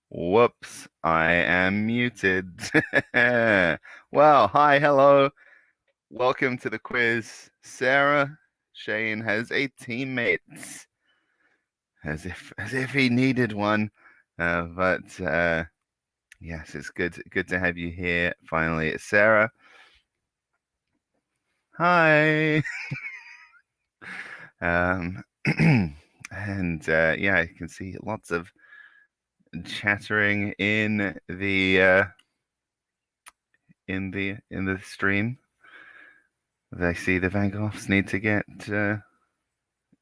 Whoops, I am muted. Well, hi, hello. Welcome to the quiz. Sarah, Shane has a teammate, as if he needed one. But yes, it's good to have you here finally. Sarah, hi. Um, and yeah, I can see lots of chattering in the stream. They see the Van Goghs need to get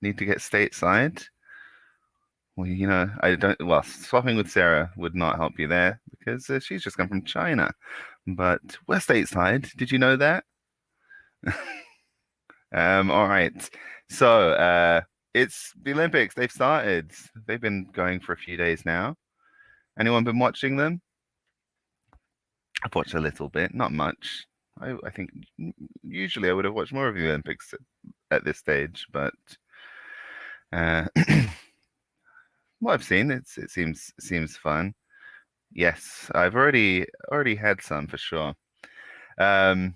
stateside. Well, I don't. Well, swapping with Sarah would not help you there because she's just come from China. But we're stateside. Did you know that? All right. So, it's the Olympics. They've started. They've been going for a few days now. Anyone been watching them? I've watched a little bit, not much. I think usually I would have watched more of the Olympics at this stage, but uh, what I've seen, it seems fun. Yes, I've already had some for sure. Um,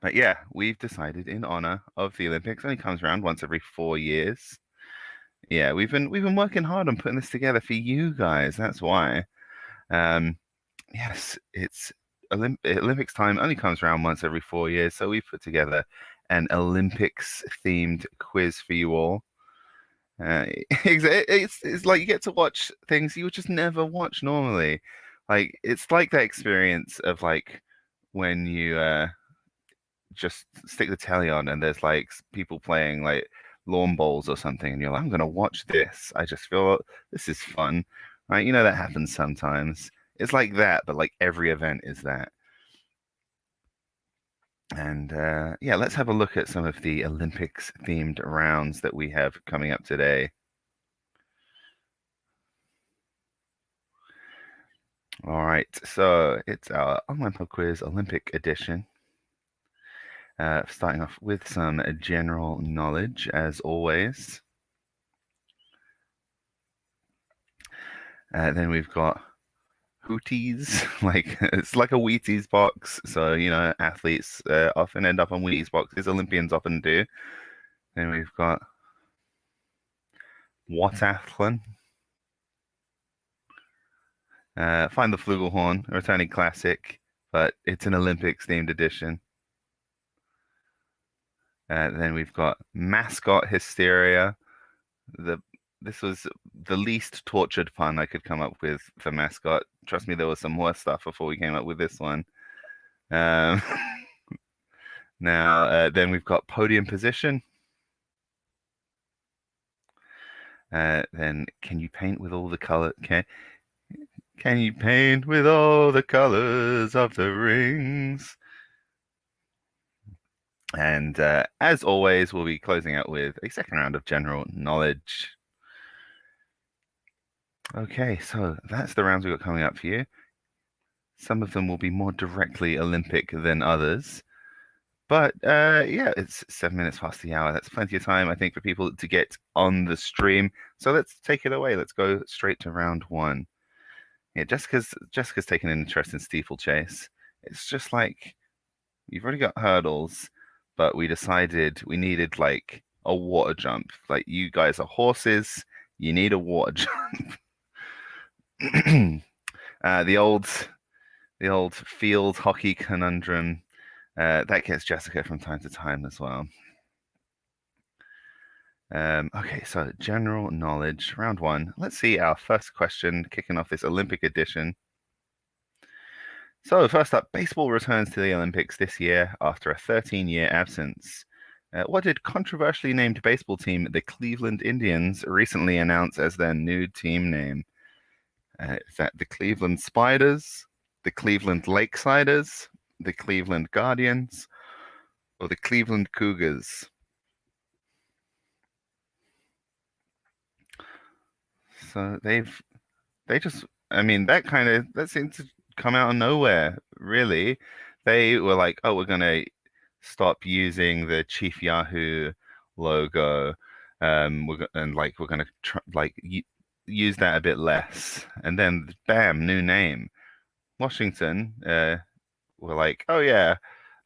but yeah, we've decided in honor of the Olympics, only comes around once every 4 years. Yeah, we've been working hard on putting this together for you guys. That's why. Um, yes, it's Olympics time only comes around once every 4 years, so we've put together an Olympics themed quiz for you all. It's like you get to watch things you would just never watch normally. Like it's like that experience of like when you just stick the telly on and there's like people playing like lawn bowls or something, and you're like, I'm gonna watch this. I just feel this is fun, right? That happens sometimes. It's like that, but like every event is that. And yeah, let's have a look at some of the Olympics themed rounds that we have coming up today. All right, so it's our online pub quiz Olympic edition. Starting off with some general knowledge, as always. Then we've got Hooties, like it's like a Wheaties box. So, athletes often end up on Wheaties boxes, Olympians often do. Then we've got Watathlon. Find the Flugelhorn, a returning classic, but it's an Olympics themed edition. Then we've got Mascot Hysteria. This was the least tortured pun I could come up with for mascot. Trust me, there was some worse stuff before we came up with this one. Um, now, then we've got Podium Position. Then, can you paint with all the color? Can you paint with all the colors of the rings? And as always, we'll be closing out with a second round of general knowledge. Okay, so that's the rounds we've got coming up for you. Some of them will be more directly Olympic than others. But yeah, it's 7 minutes past the hour. That's plenty of time, I think, for people to get on the stream. So let's take it away. Let's go straight to round one. Yeah, Jessica's taken an interest in steeplechase. It's just like you've already got hurdles, but we decided we needed like a water jump. Like you guys are horses, you need a water jump. The old field hockey conundrum that gets Jessica from time to time as well. Okay, so general knowledge, round one. Let's see our first question kicking off this Olympic edition. So first up, baseball returns to the Olympics this year after a 13-year absence. What did controversially named baseball team the Cleveland Indians recently announce as their new team name? Is that the Cleveland Spiders, the Cleveland Lakesiders, the Cleveland Guardians, or the Cleveland Cougars? So they just, I mean, that seemed to come out of nowhere, really. They were like, oh, we're gonna stop using the Chief Yahoo logo. We're gonna try, use that a bit less. And then bam, new name. Washington were like, oh yeah,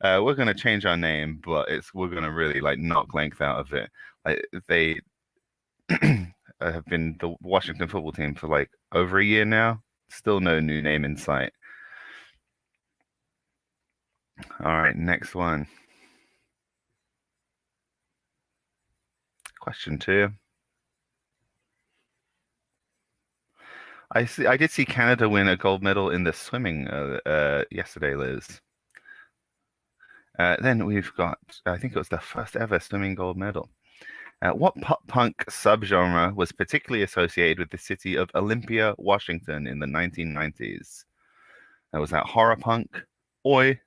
we're gonna change our name, but we're gonna really like knock length out of it. Like they have been the Washington football team for like over a year now. Still no new name in sight. All right, next one. Question 2. I did see Canada win a gold medal in the swimming yesterday, Liz. Then we've got, I think it was the first ever swimming gold medal. What pop punk subgenre was particularly associated with the city of Olympia, Washington in the 1990s? Was that horror punk, oi,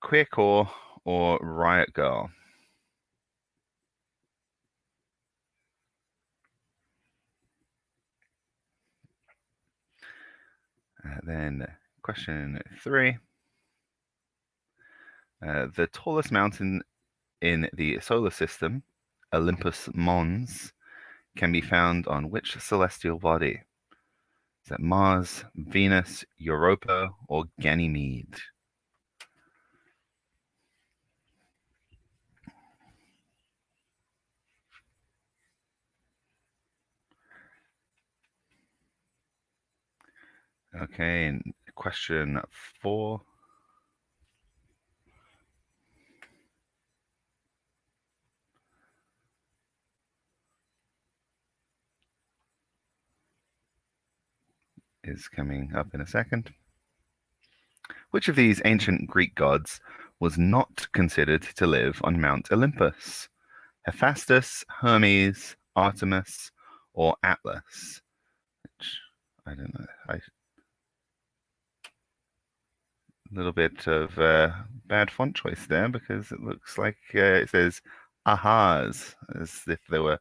queercore, or riot girl? Then question 3. The tallest mountain in the solar system, Olympus Mons, can be found on which celestial body? Is that Mars, Venus, Europa, or Ganymede? Okay, and question 4. Is coming up in a second. Which of these ancient Greek gods was not considered to live on Mount Olympus? Hephaestus, Hermes, Artemis, or Atlas? Which I don't know. A little bit of bad font choice there because it looks like it says ahas, as if there were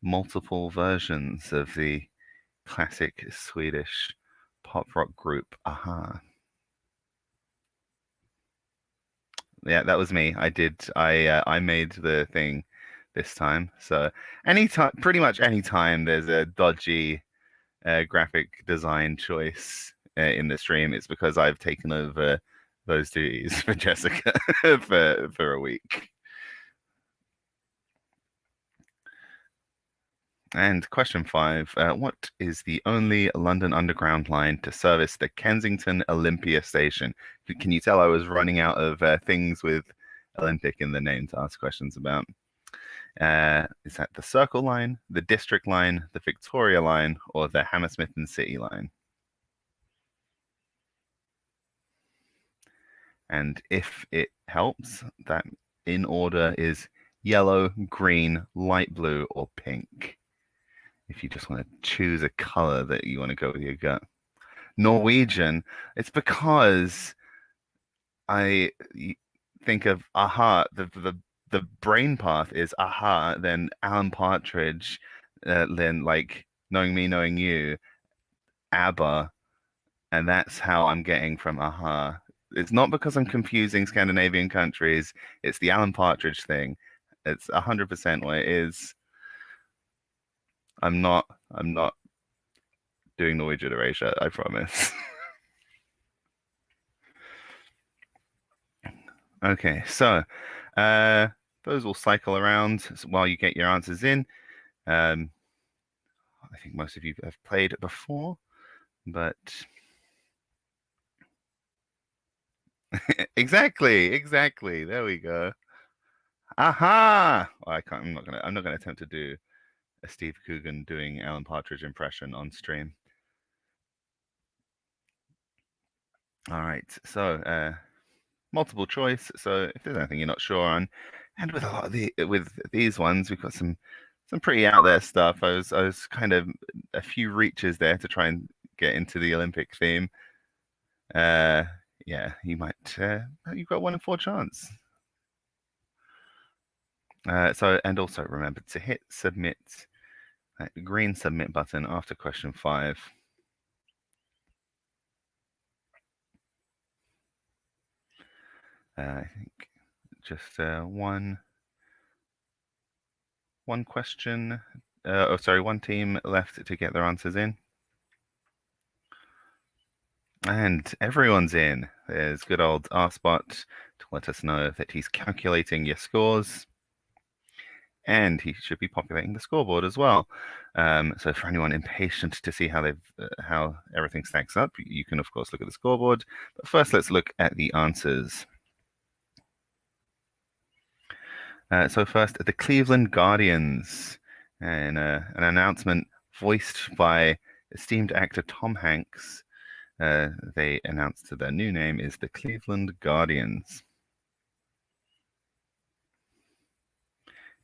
multiple versions of the classic Swedish pop rock group Aha. Yeah, that was me. I made the thing this time. So anytime, pretty much any time there's a dodgy graphic design choice in the stream, it's because I've taken over those duties for Jessica for a week. And question 5, what is the only London Underground line to service the Kensington Olympia station? Can you tell I was running out of things with Olympic in the name to ask questions about? Is that the Circle line, the District line, the Victoria line, or the Hammersmith and City line? And if it helps, that in order is yellow, green, light blue, or pink. If you just want to choose a color that you want to go with your gut. Norwegian, it's because I think of aha, the brain path is aha, then Alan Partridge, then like knowing me, knowing you, ABBA, and that's how I'm getting from aha. It's not because I'm confusing Scandinavian countries, it's the Alan Partridge thing. It's 100% what it is. I'm not doing Norwegian erasure, I promise. Okay, so those will cycle around while you get your answers in. I think most of you have played before, but exactly. There we go. Aha! Well, I'm not gonna attempt to do a Steve Coogan doing Alan Partridge impression on stream. All right, so multiple choice. So if there's anything you're not sure on, and with a lot of with these ones, we've got some pretty out there stuff. I was kind of a few reaches there to try and get into the Olympic theme. Yeah, you might. You've got 1 in 4 chance. And also remember to hit submit, the green submit button after question 5. I think just one question. One team left to get their answers in. And everyone's in. There's good old Rspot to let us know that he's calculating your scores. And he should be populating the scoreboard as well. So for anyone impatient to see how everything stacks up, you can of course look at the scoreboard. But first, let's look at the answers. So first, the Cleveland Guardians, and an announcement voiced by esteemed actor Tom Hanks. They announced that their new name is the Cleveland Guardians.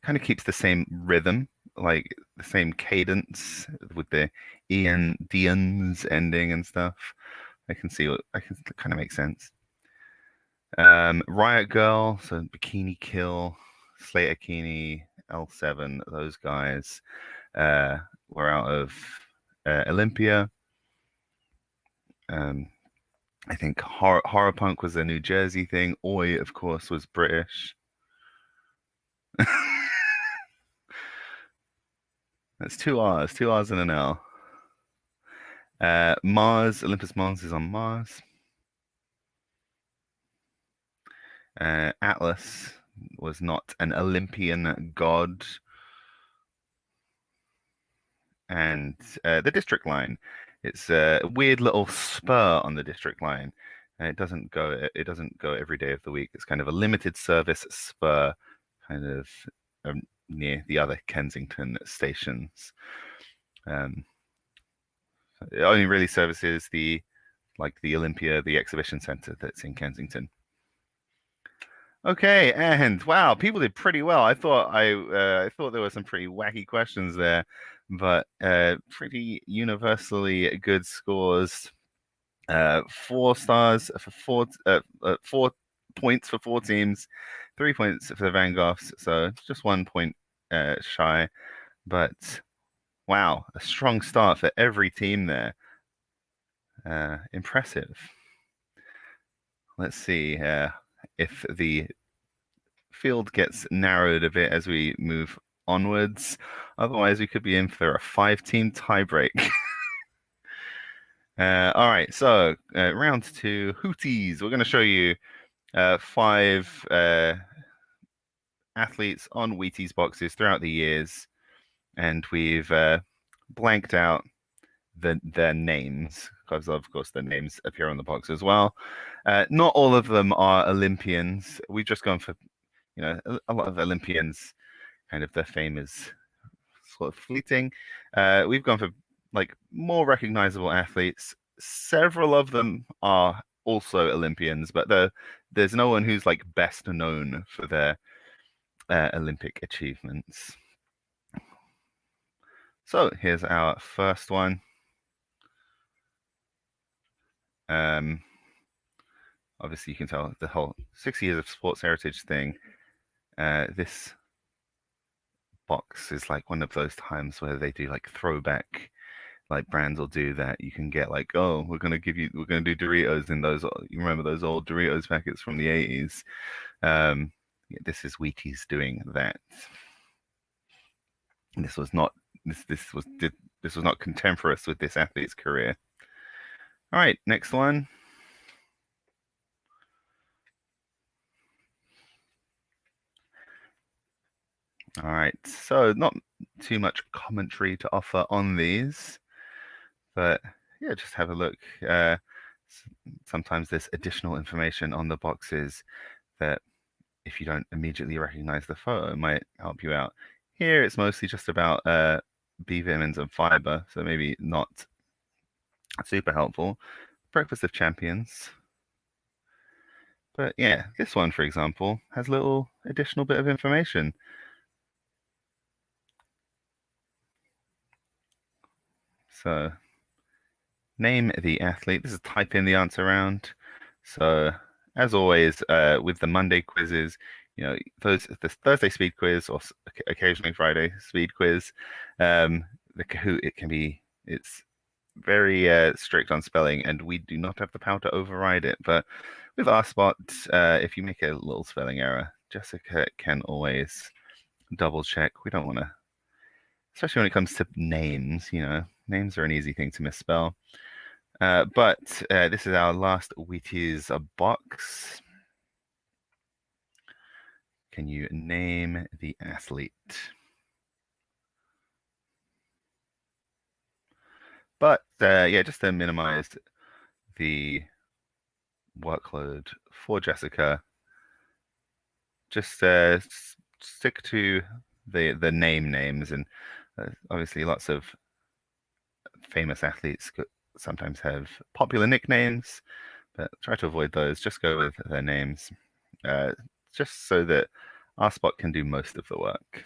Kind of keeps the same rhythm, like the same cadence with the Ian Dians ending and stuff. I can kind of make sense. Riot Girl, so Bikini Kill, Slater Keeney, L7, those guys were out of Olympia. I think Horror Punk was a New Jersey thing. Oi, of course, was British. That's 2 R's and an L. Mars, Olympus Mons is on Mars. Atlas was not an Olympian god. And the District Line, it's a weird little spur on the District Line. It doesn't go every day of the week. It's kind of a limited service spur, kind of near the other Kensington stations. It only really services the Olympia, the exhibition center that's in Kensington. Okay, and wow, people did pretty well. I thought there were some pretty wacky questions there, but pretty universally good scores. 4 stars for 4 points for 4 teams, 3 points for the Van Goghs, so just 1 point shy. But wow, a strong start for every team there. Impressive. Let's see if the field gets narrowed a bit as we move onwards. Otherwise, we could be in for a 5-team tiebreak. All right, so round 2, Hooties. We're going to show you 5 athletes on Wheaties boxes throughout the years, and we've blanked out their names because, of course, their names appear on the box as well. Not all of them are Olympians. We've just gone for, a lot of Olympians, kind of their fame is sort of fleeting. We've gone for more recognizable athletes. Several of them are also Olympians, but there's no one who's best known for their Olympic achievements. So here's our first one. Obviously, you can tell the whole 6 years of sports heritage thing. This box is one of those times where they do throwback, brands will do that. You can get oh, we're gonna do Doritos in those. You remember those old Doritos packets from the 80s? This is Wheaties doing that. This was not contemporaneous with this athlete's career. All right, next one. All right, so not too much commentary to offer on these, but yeah, just have a look. Sometimes there's additional information on the boxes that, if you don't immediately recognize the photo, might help you out. Here, it's mostly just about B vitamins and fiber, so maybe not super helpful. Breakfast of Champions. But yeah, this one, for example, has a little additional bit of information. So Name the athlete. This is type in the answer round. So as always, with the Monday quizzes, the Thursday speed quiz or occasionally Friday speed quiz, the Kahoot, it's very strict on spelling, and we do not have the power to override it. But with our spot, if you make a little spelling error, Jessica can always double check. We don't want to, especially when it comes to names. Names are an easy thing to misspell. But this is our last Wheaties box. Can you name the athlete? But yeah, just to minimize the workload for Jessica, just stick to the names, and obviously lots of famous athletes sometimes have popular nicknames, but try to avoid those. Just go with their names, just so that our spot can do most of the work.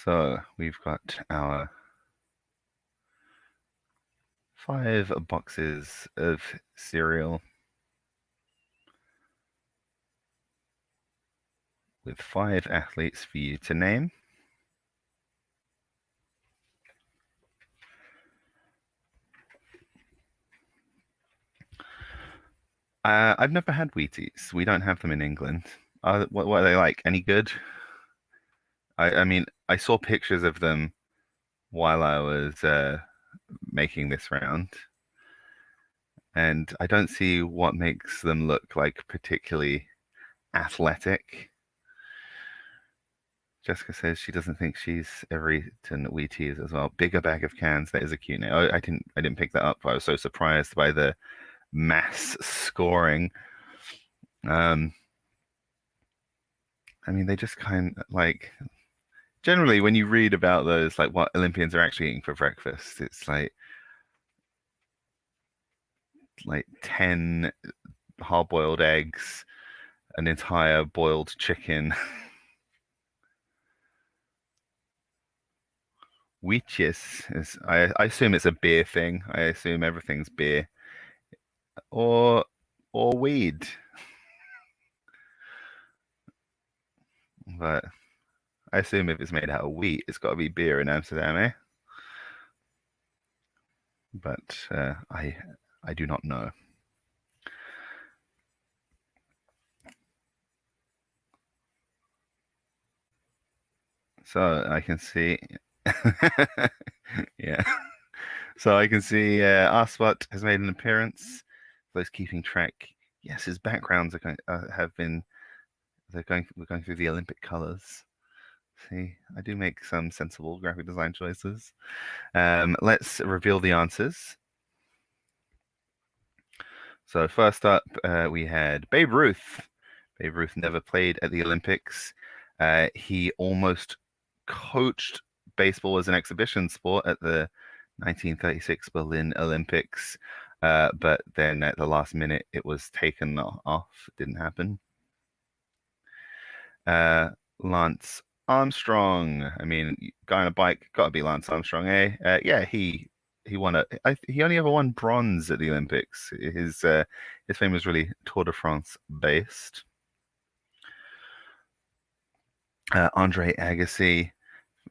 So we've got our 5 boxes of cereal with 5 athletes for you to name. I've never had Wheaties. We don't have them in England. What are they like? Any good? I mean, I saw pictures of them while I was making this round, and I don't see what makes them look like particularly athletic. Jessica says she doesn't think she's ever eaten Wheaties as well. Bigger bag of cans. That is a cute name. Oh, I didn't pick that up. I was so surprised by the mass scoring. I mean, they just kind of like, generally when you read about those, like what Olympians are actually eating for breakfast, it's like 10 hard-boiled eggs, an entire boiled chicken. Wheaties is, I assume it's a beer thing. I assume everything's beer or weed. But I assume if it's made out of wheat, it's got to be beer in Amsterdam, eh? But I do not know. So I can see, yeah. So I can see Arspot has made an appearance. For those keeping track, yes, his backgrounds are have been. We're going through the Olympic colors. See, I do make some sensible graphic design choices. Let's reveal the answers. So first up, we had Babe Ruth. Babe Ruth never played at the Olympics. He almost coached baseball as an exhibition sport at the 1936 Berlin Olympics, but then at the last minute it was taken off. It didn't happen. Lance Armstrong. I mean, guy on a bike, gotta be Lance Armstrong, eh? Yeah, he won he only ever won bronze at the Olympics. His fame was really Tour de France based. Andre Agassi,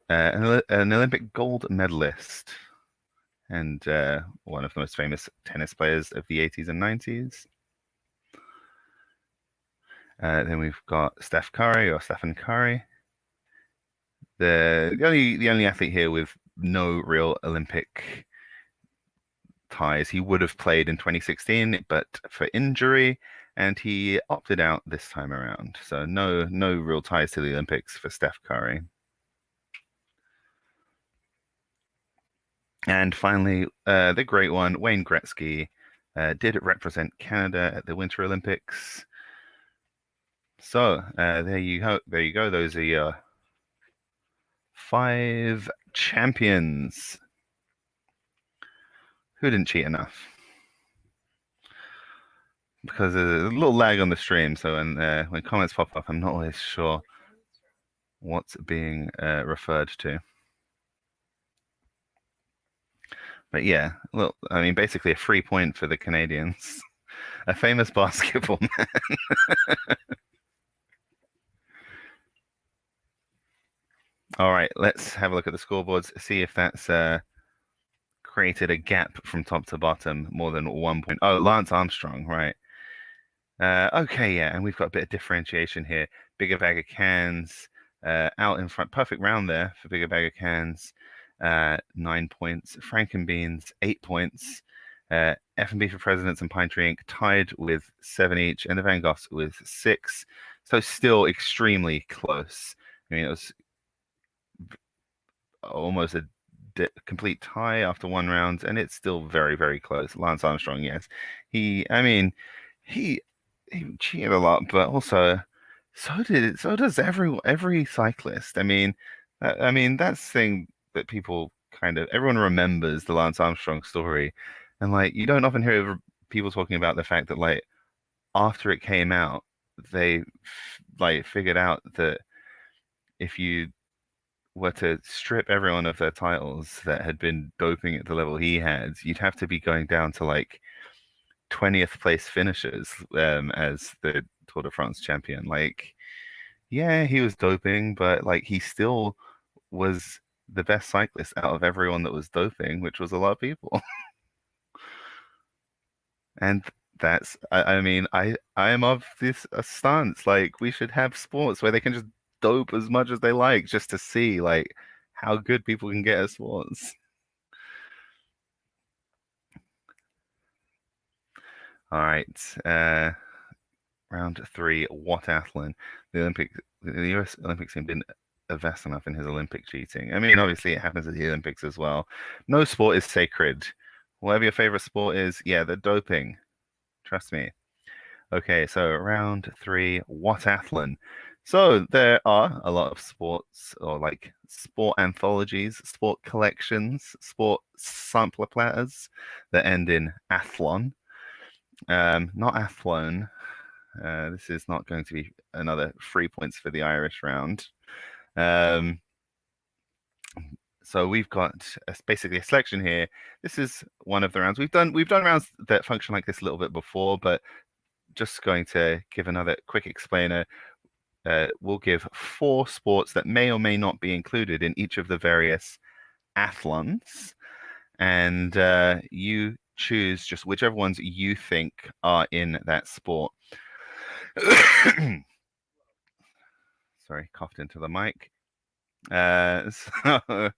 an Olympic gold medalist, and one of the most famous tennis players of the 80s and 90s. Then we've got Steph Curry or Stephen Curry. The only athlete here with no real Olympic ties. He would have played in 2016, but for injury, and he opted out this time around. So no real ties to the Olympics for Steph Curry. And finally, the great one, Wayne Gretzky, did represent Canada at the Winter Olympics. So there you go. Those are your 5 champions. Who didn't cheat enough? Because there's a little lag on the stream, so when comments pop up, I'm not always sure what's being referred to. But yeah, well, I mean, basically a free point for the Canadians. A famous basketball man. All right, let's have a look at the scoreboards, see if that's created a gap from top to bottom more than 1 point. Oh, Lance Armstrong, right. Okay, yeah, and we've got a bit of differentiation here. Bigger Bag of Cans, out in front. Perfect round there for Bigger Bag of Cans. 9 points. Frankenbeans, 8 points. F&B for Presidents and Pine Tree Inc. tied with 7 each, and the Van Goghs with 6. So still extremely close. I mean, it was almost a complete tie after 1 round, and it's still very, very close. Lance Armstrong, yes, I mean, he cheated a lot, but also so does every cyclist. I mean that's the thing that people kind of everyone remembers the Lance Armstrong story, and like you don't often hear people talking about the fact that like after it came out, they like figured out that if you were to strip everyone of their titles that had been doping at the level he had, you'd have to be going down to like 20th place finishers as the Tour de France champion. Like, yeah, he was doping, but like he still was the best cyclist out of everyone that was doping, which was a lot of people. And I mean, I am of this stance. Like, we should have sports where they can just dope as much as they like, just to see like how good people can get at sports. All right, round 3, watathlon. The US Olympic team didn't invest enough in his Olympic cheating. I mean, obviously it happens at the Olympics as well. No sport is sacred. Whatever your favorite sport is, yeah, they're doping. Trust me. Okay, so round 3, watathlon. So there are a lot of sports or like sport anthologies, sport collections, sport sampler platters that end in athlon. Not athlone. This is not going to be another 3 points for the Irish round. Um, so we've got basically a selection here. This is one of the rounds we've done rounds that function like this a little bit before, but just going to give another quick explainer. We'll give 4 sports that may or may not be included in each of the various athlons, and you choose just whichever ones you think are in that sport. Sorry, coughed into the mic. So,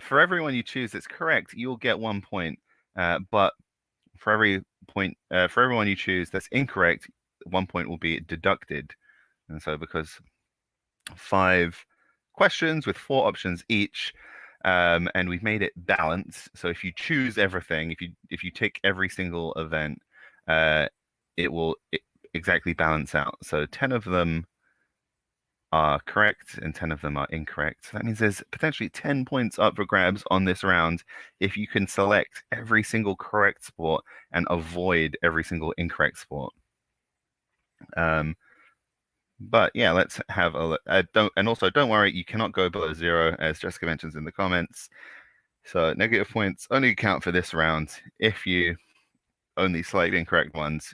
for everyone you choose that's correct, you'll get 1 point. But for for everyone you choose that's incorrect, 1 point will be deducted. And so, because 5 questions with 4 options each, and we've made it balanced. So if you choose everything, if you tick every single event, it will exactly balance out. So 10 of them are correct and 10 of them are incorrect. So that means there's potentially 10 points up for grabs on this round if you can select every single correct sport and avoid every single incorrect sport. But yeah, let's have a look. Don't worry, you cannot go below 0, as Jessica mentions in the comments. So negative points only count for this round. If you only select incorrect ones,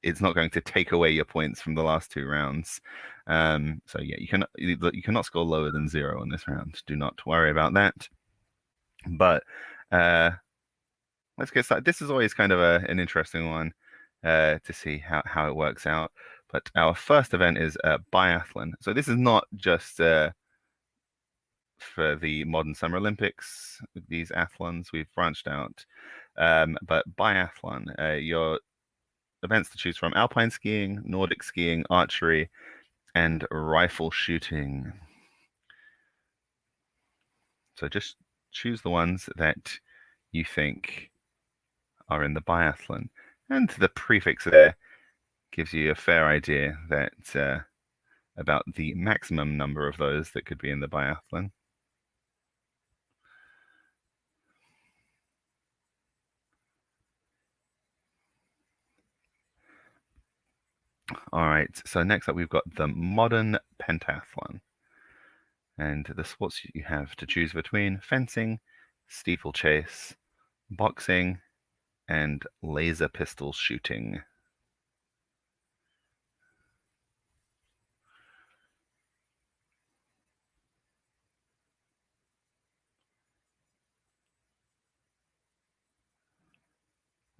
it's not going to take away your points from the last 2 rounds. So yeah, you cannot score lower than 0 on this round. Do not worry about that. But let's get started. This is always kind of an interesting one to see how it works out. But our first event is biathlon. So this is not just for the modern Summer Olympics, these athlons, we've branched out. But biathlon, your events to choose from: alpine skiing, Nordic skiing, archery, and rifle shooting. So just choose the ones that you think are in the biathlon. And the prefix there gives you a fair idea that about the maximum number of those that could be in the biathlon. All right, so next up we've got the modern pentathlon. And the sports you have to choose between: fencing, steeplechase, boxing, and laser pistol shooting.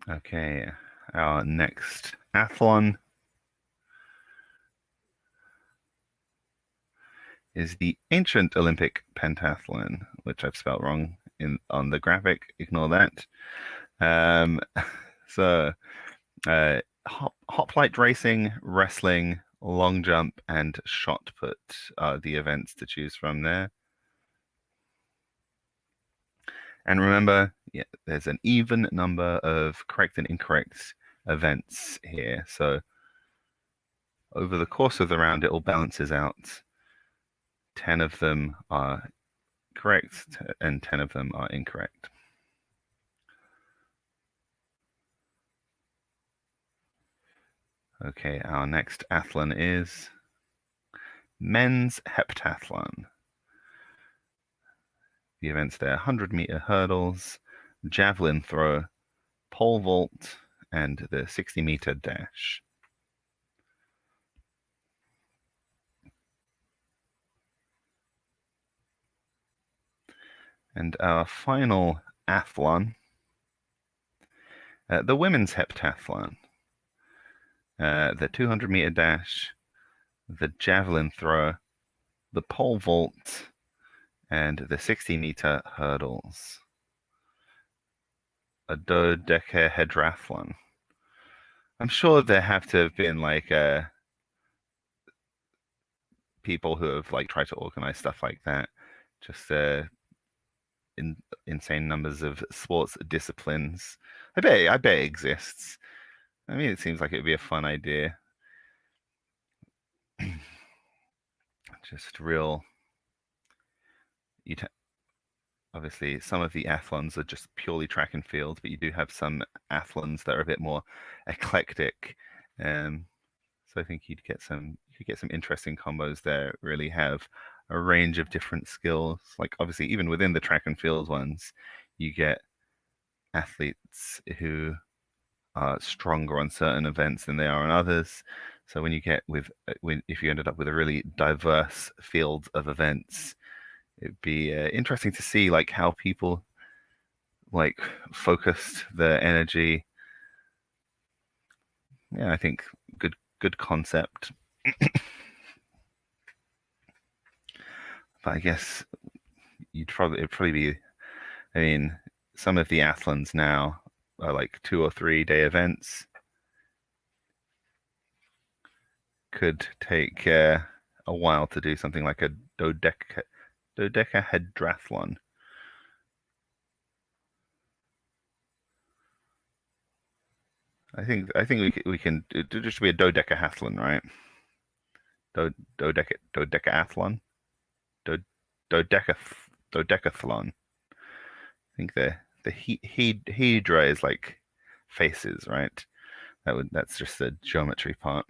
Okay, our next athlon is the ancient Olympic pentathlon, which I've spelled wrong on the graphic. Ignore that. So, hoplite racing, wrestling, long jump, and shot put are the events to choose from there. And remember, yeah, there's an even number of correct and incorrect events here. So over the course of the round, it all balances out. 10 of them are correct and 10 of them are incorrect. Okay, our next athlon is men's heptathlon. The events there: 100-meter hurdles, javelin throw, pole vault, and the 60-meter dash. And our final athlon, the women's heptathlon. The 200-meter dash, the javelin throw, the pole vault, and the 60-meter hurdles. A dodecahedrathlon. I'm sure there have to have been like people who have like tried to organize stuff like that. Just insane numbers of sports disciplines. I bet it exists. I mean, it seems like it would be a fun idea. Just real. Obviously, some of the athlons are just purely track and field, but you do have some athlons that are a bit more eclectic. So I think you could get some interesting combos there. Really have a range of different skills. Like obviously, even within the track and field ones, you get athletes who are stronger on certain events than they are on others. So when you get if you ended up with a really diverse field of events, it'd be interesting to see like how people like focused their energy. Yeah, I think good concept. But I guess it'd probably be. I mean, some of the athlons now are like 2 or 3 day events. Could take a while to do something like a dodecahedrathlon. I think we can it just be a dodecahathlon, right? Dodecathlon, do, dodeca dodecathlon. I think the hedra is like faces, right? That's just the geometry part.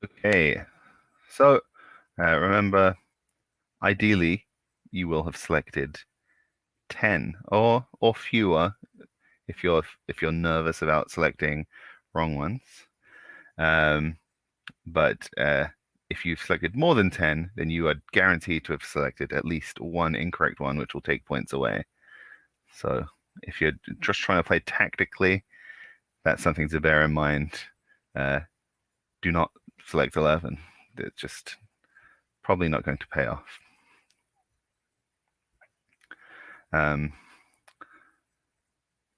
Okay, so remember, ideally, you will have selected 10 or fewer if you're nervous about selecting wrong ones. But if you've selected more than 10, then you are guaranteed to have selected at least one incorrect one, which will take points away. So if you're just trying to play tactically, that's something to bear in mind. Do not select 11. It's just probably not going to pay off.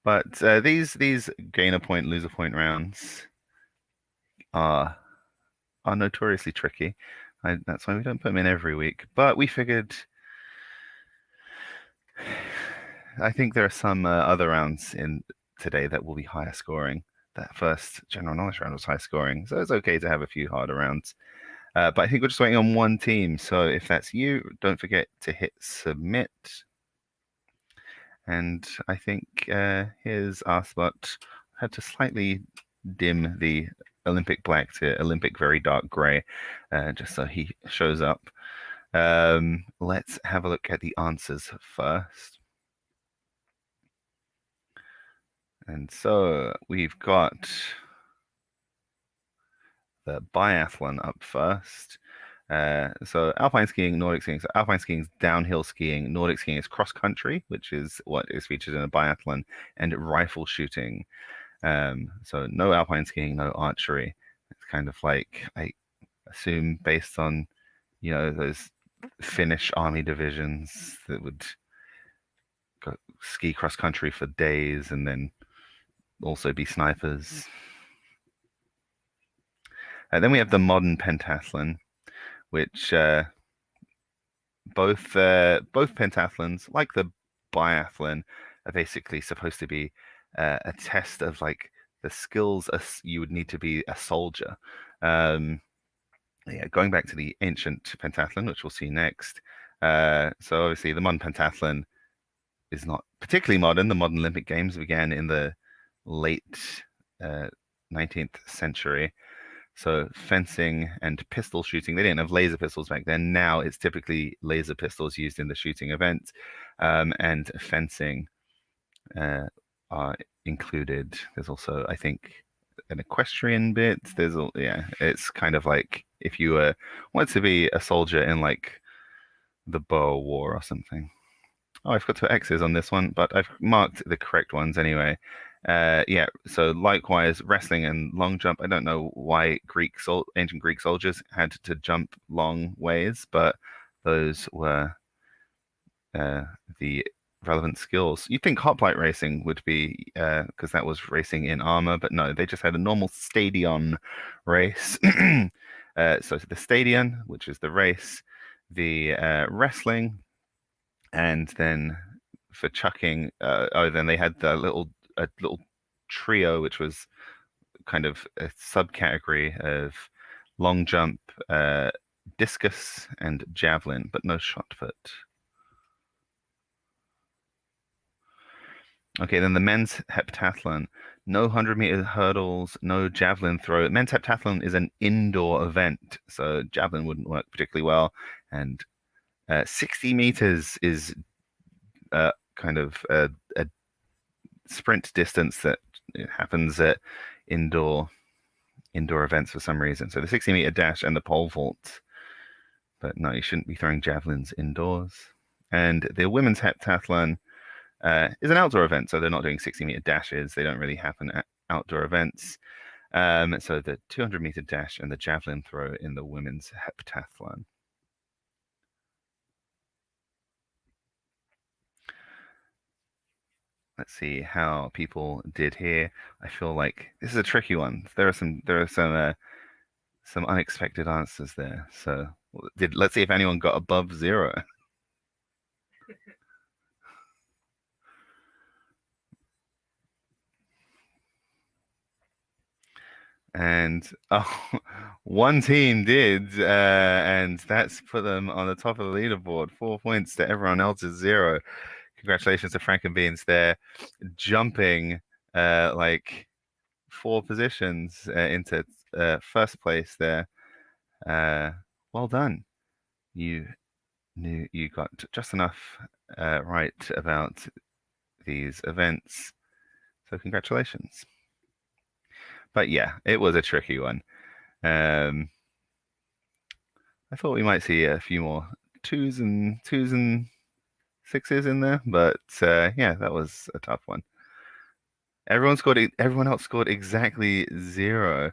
But these gain a point, lose a point rounds are notoriously tricky. That's why we don't put them in every week. But we figured, I think there are some other rounds in today that will be higher scoring. That first general knowledge round was high scoring, so it's okay to have a few harder rounds. But I think we're just waiting on one team. So if that's you, don't forget to hit submit. And I think here's our spot. I had to slightly dim the Olympic black to Olympic very dark gray, just so he shows up. Let's have a look at the answers first. And so we've got the biathlon up first. So alpine skiing, Nordic skiing. So alpine skiing is downhill skiing. Nordic skiing is cross country, which is what is featured in a biathlon, and rifle shooting. So no alpine skiing, no archery. It's kind of like, I assume, based on, those Finnish army divisions that would go ski cross country for days and then also be snipers. And then we have the modern pentathlon, which both pentathlons, like the biathlon, are basically supposed to be a test of like the skills you would need to be a soldier. Yeah, going back to the ancient pentathlon, which we'll see next. So obviously the modern pentathlon is not particularly modern. The modern Olympic Games began in the late 19th century. So fencing and pistol shooting, they didn't have laser pistols back then. Now it's typically laser pistols used in the shooting event, and fencing are included. There's also, I think, an equestrian bit. It's kind of like if you want to be a soldier in like the Boer War or something. Oh, I've got two X's on this one, but I've marked the correct ones anyway. Yeah, so likewise, wrestling and long jump. I don't know why ancient Greek soldiers had to jump long ways, but those were the relevant skills. You'd think hoplite racing would be, because that was racing in armor, but no, they just had a normal stadion race. So the stadion, which is the race, the wrestling, and then for chucking, then they had a little trio, which was kind of a subcategory of long jump, discus, and javelin, but no shot put. Okay, then the men's heptathlon. No 100-meter hurdles, no javelin throw. Men's heptathlon is an indoor event, so javelin wouldn't work particularly well. And 60 meters is kind of a sprint distance that happens at indoor events for some reason. So the 60-meter dash and the pole vault. But no, you shouldn't be throwing javelins indoors. And the women's heptathlon is an outdoor event, so they're not doing 60-meter dashes. They don't really happen at outdoor events. So the 200-meter dash and the javelin throw in the women's heptathlon. Let's see how people did here. I feel like this is a tricky one. There are some unexpected answers there. So let's see if anyone got above 0. And one team did, and that's put them on the top of the leaderboard. 4 points to everyone else's 0. Congratulations to Frank and Beans there, jumping like 4 positions into first place there. Well done. You got just enough right about these events. So congratulations. But yeah, it was a tricky one. I thought we might see a few more twos and 6s in there, but yeah, that was a tough one. Everyone else scored exactly 0.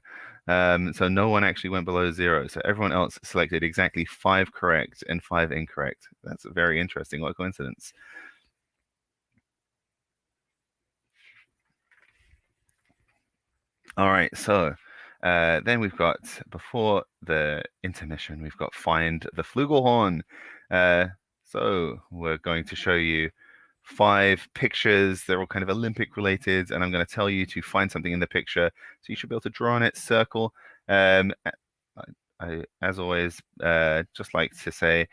So no one actually went below 0. So everyone else selected exactly 5 correct and 5 incorrect. That's very interesting. What a coincidence. All right, so then we've got, before the intermission, we've got Find the Flugelhorn. So we're going to show you 5 pictures. They're all kind of Olympic related, and I'm going to tell you to find something in the picture. So you should be able to draw on it, circle. I, as always, just like to say,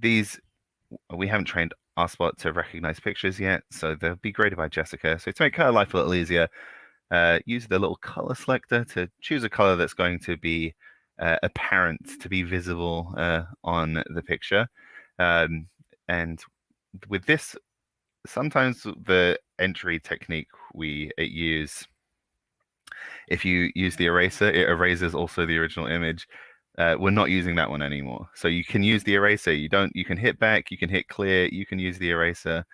we haven't trained our spot to recognize pictures yet, so they'll be graded by Jessica. So to make her life a little easier, use the little color selector to choose a color that's going to be apparent to be visible on the picture. And with this, sometimes the entry technique we use, if you use the eraser, it erases also the original image. We're not using that one anymore. So you can use the eraser. You can hit back, you can hit clear, you can use the eraser.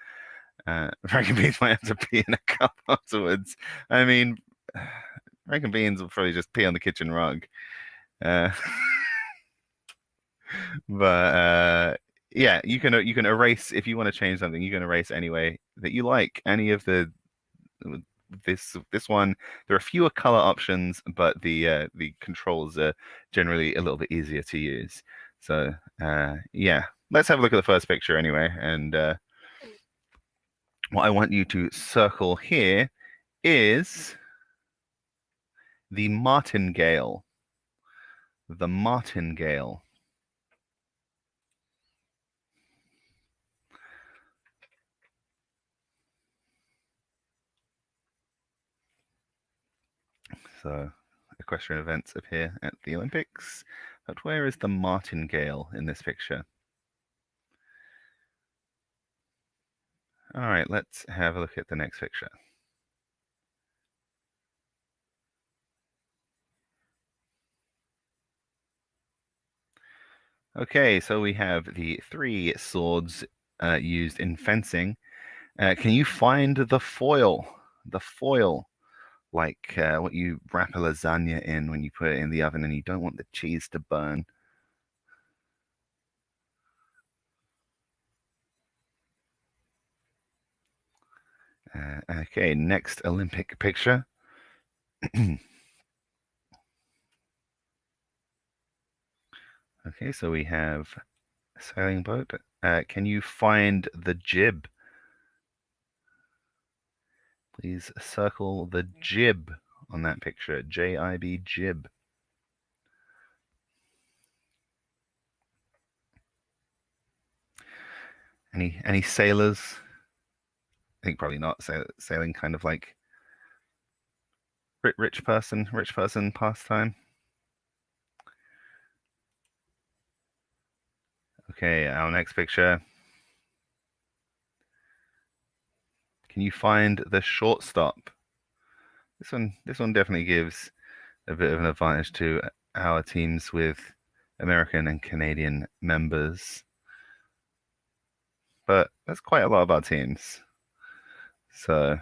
Franken Beans might have to pee in a cup afterwards. I mean, Franken Beans will probably just pee on the kitchen rug. But yeah, you can erase if you want to change something. You can erase any way that you like. Any of this one, there are fewer color options, but the controls are generally a little bit easier to use. So yeah, let's have a look at the first picture anyway. And what I want you to circle here is the martingale. The martingale. So equestrian events appear at the Olympics, but where is the martingale in this picture? All right, let's have a look at the next picture. Okay, so we have the 3 swords used in fencing. Can you find the foil? The foil, like what you wrap a lasagna in when you put it in the oven and you don't want the cheese to burn. Okay, next Olympic picture. Okay, so we have a sailing boat. Can you find the jib? Please circle the jib on that picture. J-I-B, jib. Any sailors? I think probably not. Sailing kind of like rich person pastime. Okay, our next picture. Can you find the shortstop? This one definitely gives a bit of an advantage to our teams with American and Canadian members. But that's quite a lot of our teams. So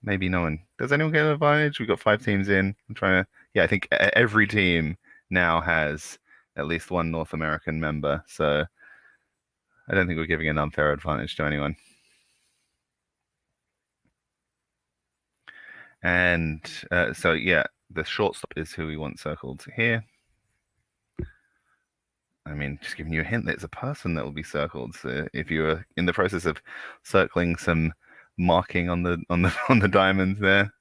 maybe no one. Does anyone get an advantage? We've got 5 teams in. I'm trying to. Yeah, I think every team now has at least one North American member. So I don't think we're giving an unfair advantage to anyone. And so yeah, the shortstop is who we want circled here. I mean, just giving you a hint that it's a person that will be circled. So if you were in the process of circling some marking on the diamonds there.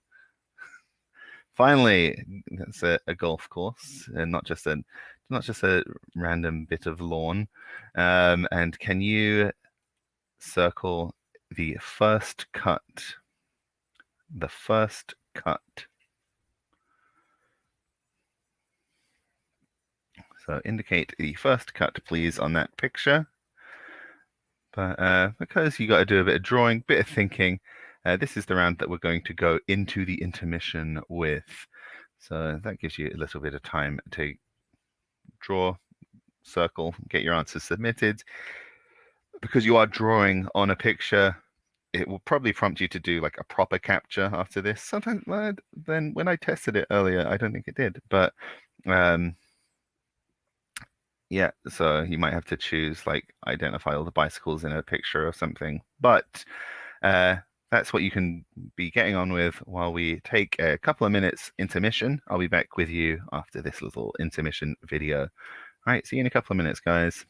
Finally, that's a golf course, and not just a random bit of lawn. And can you circle the first cut? The first cut. So indicate the first cut, please, on that picture. But because you got to do a bit of drawing, bit of thinking, this is the round that we're going to go into the intermission with. So that gives you a little bit of time to draw, circle, get your answers submitted. Because you are drawing on a picture, it will probably prompt you to do like a proper capture after this. Sometimes, then when I tested it earlier, I don't think it did. But yeah, so you might have to choose like identify all the bicycles in a picture or something. But that's what you can be getting on with while we take a couple of minutes intermission. I'll be back with you after this little intermission video. All right, see you in a couple of minutes, guys.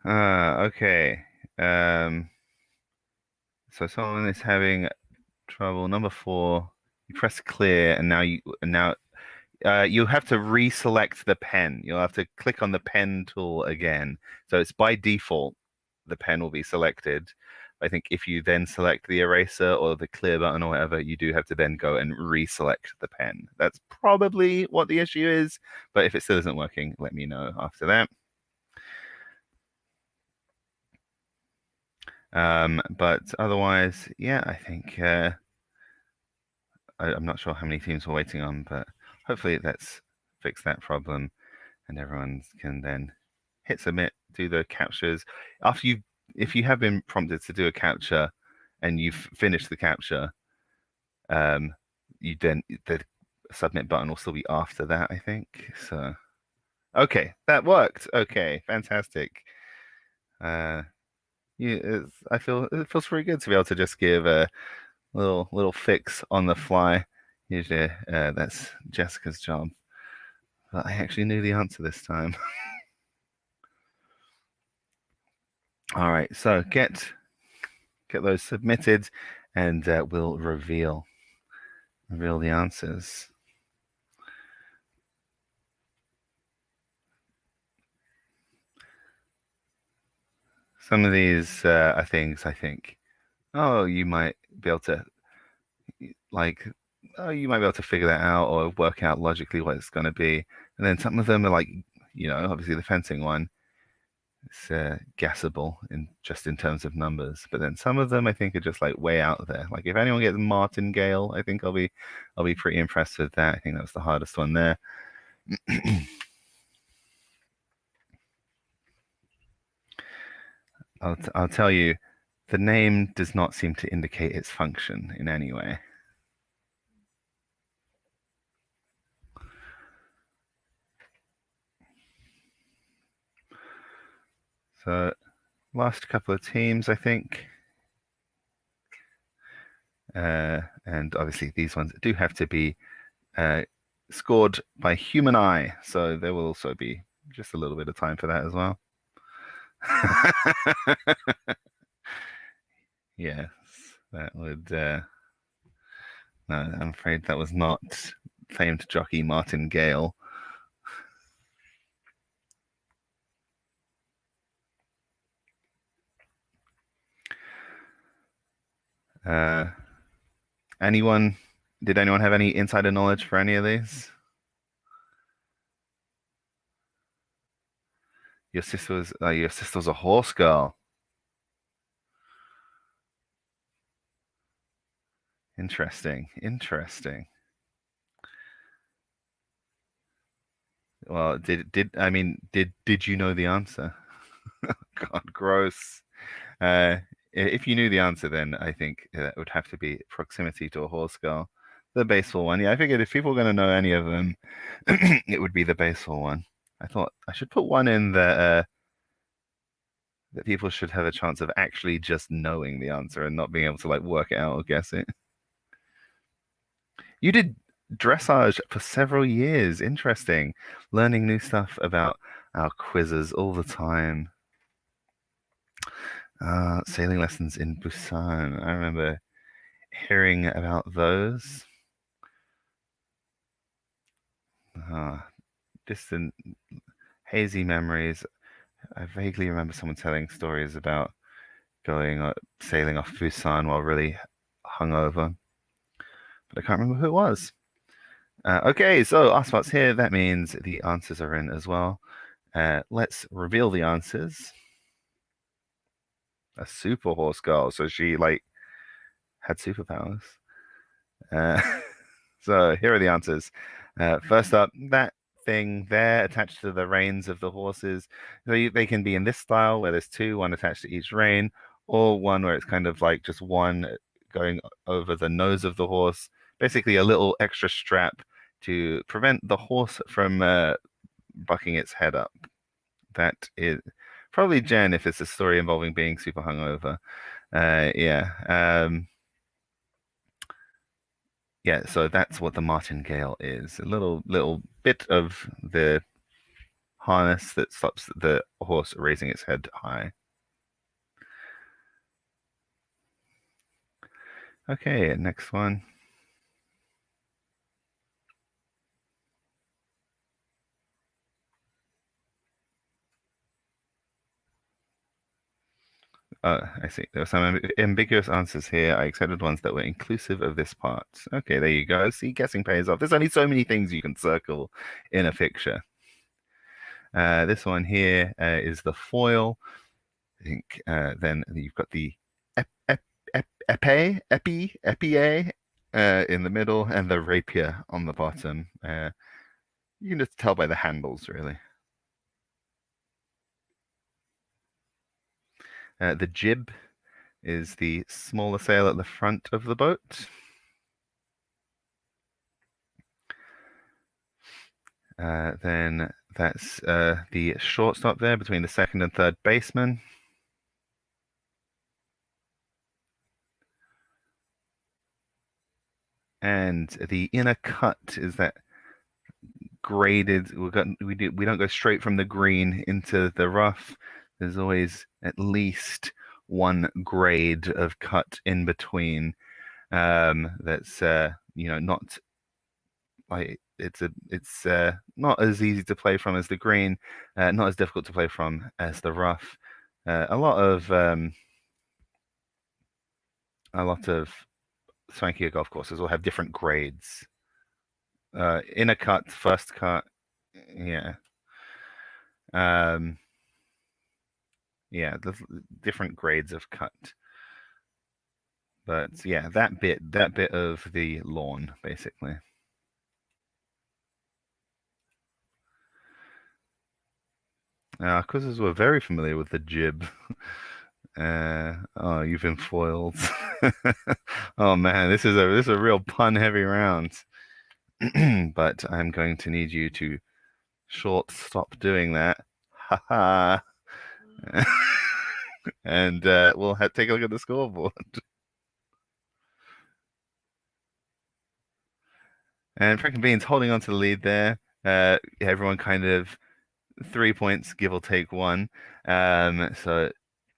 Okay. Um, so someone is having trouble. Number four, you press clear, and now you have to reselect the pen. You'll have to click on the pen tool again. So it's by default, the pen will be selected. I think if you then select the eraser or the clear button or whatever, you do have to then go and reselect the pen. That's probably what the issue is. But if it still isn't working, let me know after that. But otherwise, yeah, I think I'm not sure how many teams we're waiting on, but hopefully that's fixed that problem and everyone can then hit submit, do the captures. After you, if you have been prompted to do a capture and you've finished the capture, you then the submit button will still be after that, I think. So, okay, that worked. Okay, fantastic. I feel it feels pretty good to be able to just give a little fix on the fly. Usually, that's Jessica's job, but I actually knew the answer this time. All right, so get those submitted, and we'll reveal the answers. Some of these are things I think, oh, you might be able to like, oh, you might be able to figure that out or work out logically what it's going to be. And then some of them are like, obviously the fencing one, it's guessable in terms of numbers. But then some of them I think are just like way out there. Like if anyone gets martingale, I think I'll be pretty impressed with that. I think that was the hardest one there. I'll tell you, the name does not seem to indicate its function in any way. So last couple of teams, I think. And obviously these ones do have to be scored by human eye. So there will also be just a little bit of time for that as well. Yes, that would. No, I'm afraid that was not famed jockey Martin Gale. Uh, anyone? Did anyone have any insider knowledge for any of these? Your sister was a horse girl. Interesting. Interesting. Well, did you know the answer? God, gross. If you knew the answer, then I think it would have to be proximity to a horse girl. The baseball one. Yeah, I figured if people were going to know any of them, it would be the baseball one. I thought I should put one in that people should have a chance of actually just knowing the answer and not being able to like work it out or guess it. You did dressage for several years. Interesting. Learning new stuff about our quizzes all the time. Sailing lessons in Busan. I remember hearing about those. Distant, hazy memories. I vaguely remember someone telling stories about going sailing off Busan while really hungover, but I can't remember who it was. Okay, so our spot's here. That means the answers are in as well. Let's reveal the answers. A super horse girl, so she like had superpowers. Uh, so here are the answers. First up, that thing there attached to the reins of the horses. They can be in this style where there's two, one attached to each rein, or one where it's kind of like just one going over the nose of the horse. Basically, a little extra strap to prevent the horse from bucking its head up. That is probably Jen if it's a story involving being super hungover. Yeah. Yeah, so that's what the martingale is. A little bit of the harness that stops the horse raising its head high. Okay, next one. I see. There were some ambiguous answers here. I accepted ones that were inclusive of this part. Okay, there you go. See, guessing pays off. There's only so many things you can circle in a picture. This one here is the foil. I think then you've got the epee in the middle, and the rapier on the bottom. You can just tell by the handles, really. The jib is the smaller sail at the front of the boat. Then that's the shortstop there between the second and third baseman. And the inner cut is that graded. We don't go straight from the green into the rough. There's always at least one grade of cut in between. That's not like it's not as easy to play from as the green, not as difficult to play from as the rough. A lot of swankier golf courses will have different grades. Inner cut, first cut, yeah. Yeah, there's different grades of cut. But yeah, that bit of the lawn, basically. Quizzes were very familiar with the jib. Oh, you've been foiled. Oh man, this is a real pun-heavy round. But I'm going to need you to stop doing that. Ha ha. And we'll take a look at the scoreboard. And Frankenbeans holding on to the lead there. Everyone kind of 3 points, give or take one. So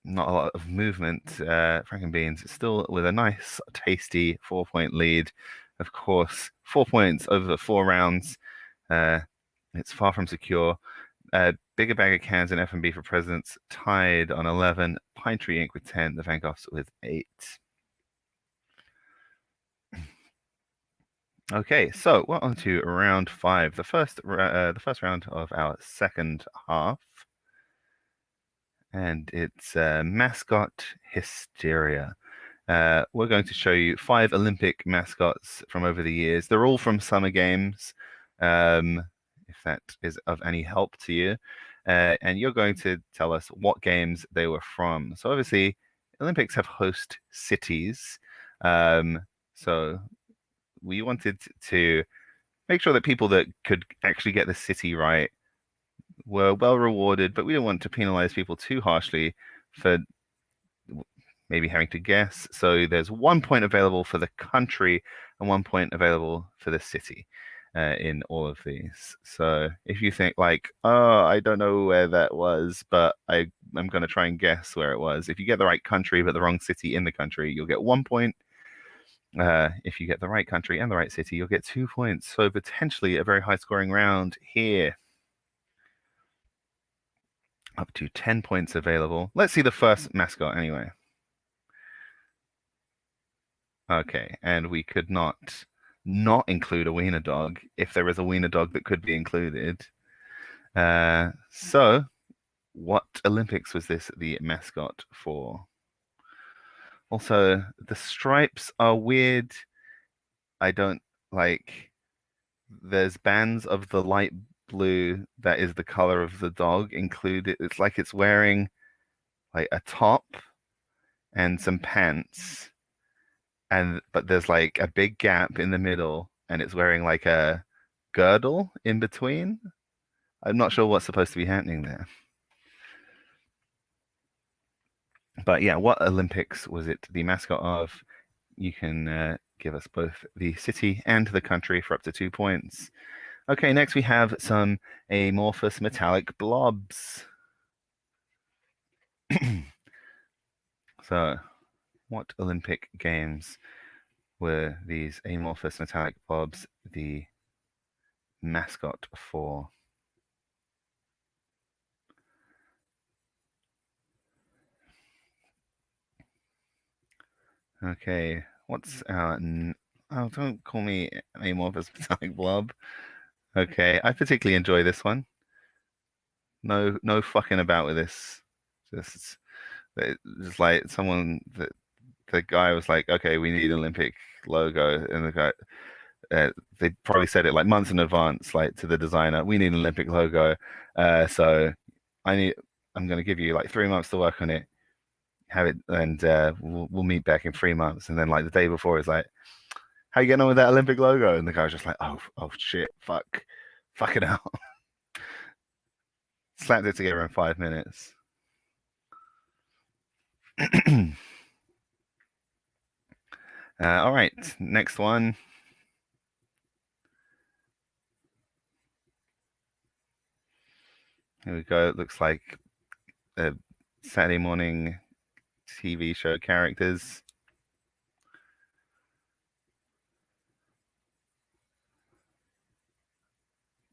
not a lot of movement. Frankenbeans still with a nice, tasty 4-point lead. Of course, 4 points over 4 rounds. It's far from secure. Bigger Bag of Cans and F&B for Presidents tied on 11. Pine Tree Inc. with 10. The Van Goghs with 8. Okay, so we're on to round 5, the first round of our second half, and it's mascot hysteria. We're going to show you 5 Olympic mascots from over the years. They're all from Summer Games, if that is of any help to you, and you're going to tell us what games they were from. So obviously, Olympics have host cities, so we wanted to make sure that people that could actually get the city right were well rewarded, but we don't want to penalize people too harshly for maybe having to guess. So there's 1 point available for the country and 1 point available for the city in all of these. So if you think like, oh, I don't know where that was, but I'm going to try and guess where it was. If you get the right country but the wrong city in the country, you'll get 1 point. If you get the right country and the right city, you'll get 2 points. So potentially a very high scoring round here. Up to 10 points available. Let's see the first mascot anyway. Okay, and we could not include a wiener dog if there is a wiener dog that could be included. So what Olympics was this the mascot for? Also, the stripes are weird. I don't like. There's bands of the light blue that is the color of the dog included. It's like it's wearing like a top and some pants, but there's like a big gap in the middle, and it's wearing like a girdle in between. I'm not sure what's supposed to be happening there. But yeah, what Olympics was it the mascot of? You can give us both the city and the country for up to 2 points. Okay, next we have some amorphous metallic blobs. So, what Olympic Games were these amorphous metallic blobs the mascot for? Okay, what's our... Oh, don't call me an amorphous metallic blob. Okay, I particularly enjoy this one. No fucking about with this. Just, just like someone that the guy was like, okay, we need Olympic logo, and the guy, they probably said it like months in advance, like to the designer, we need an Olympic logo. So I'm going to give you like 3 months to work on it, have it, and we'll meet back in 3 months. And then like the day before, it's like, how you getting on with that Olympic logo? And the guy was just like, oh shit, fuck it out. Slapped it together in 5 minutes. All right, next one. Here we go. It looks like Saturday morning TV show characters.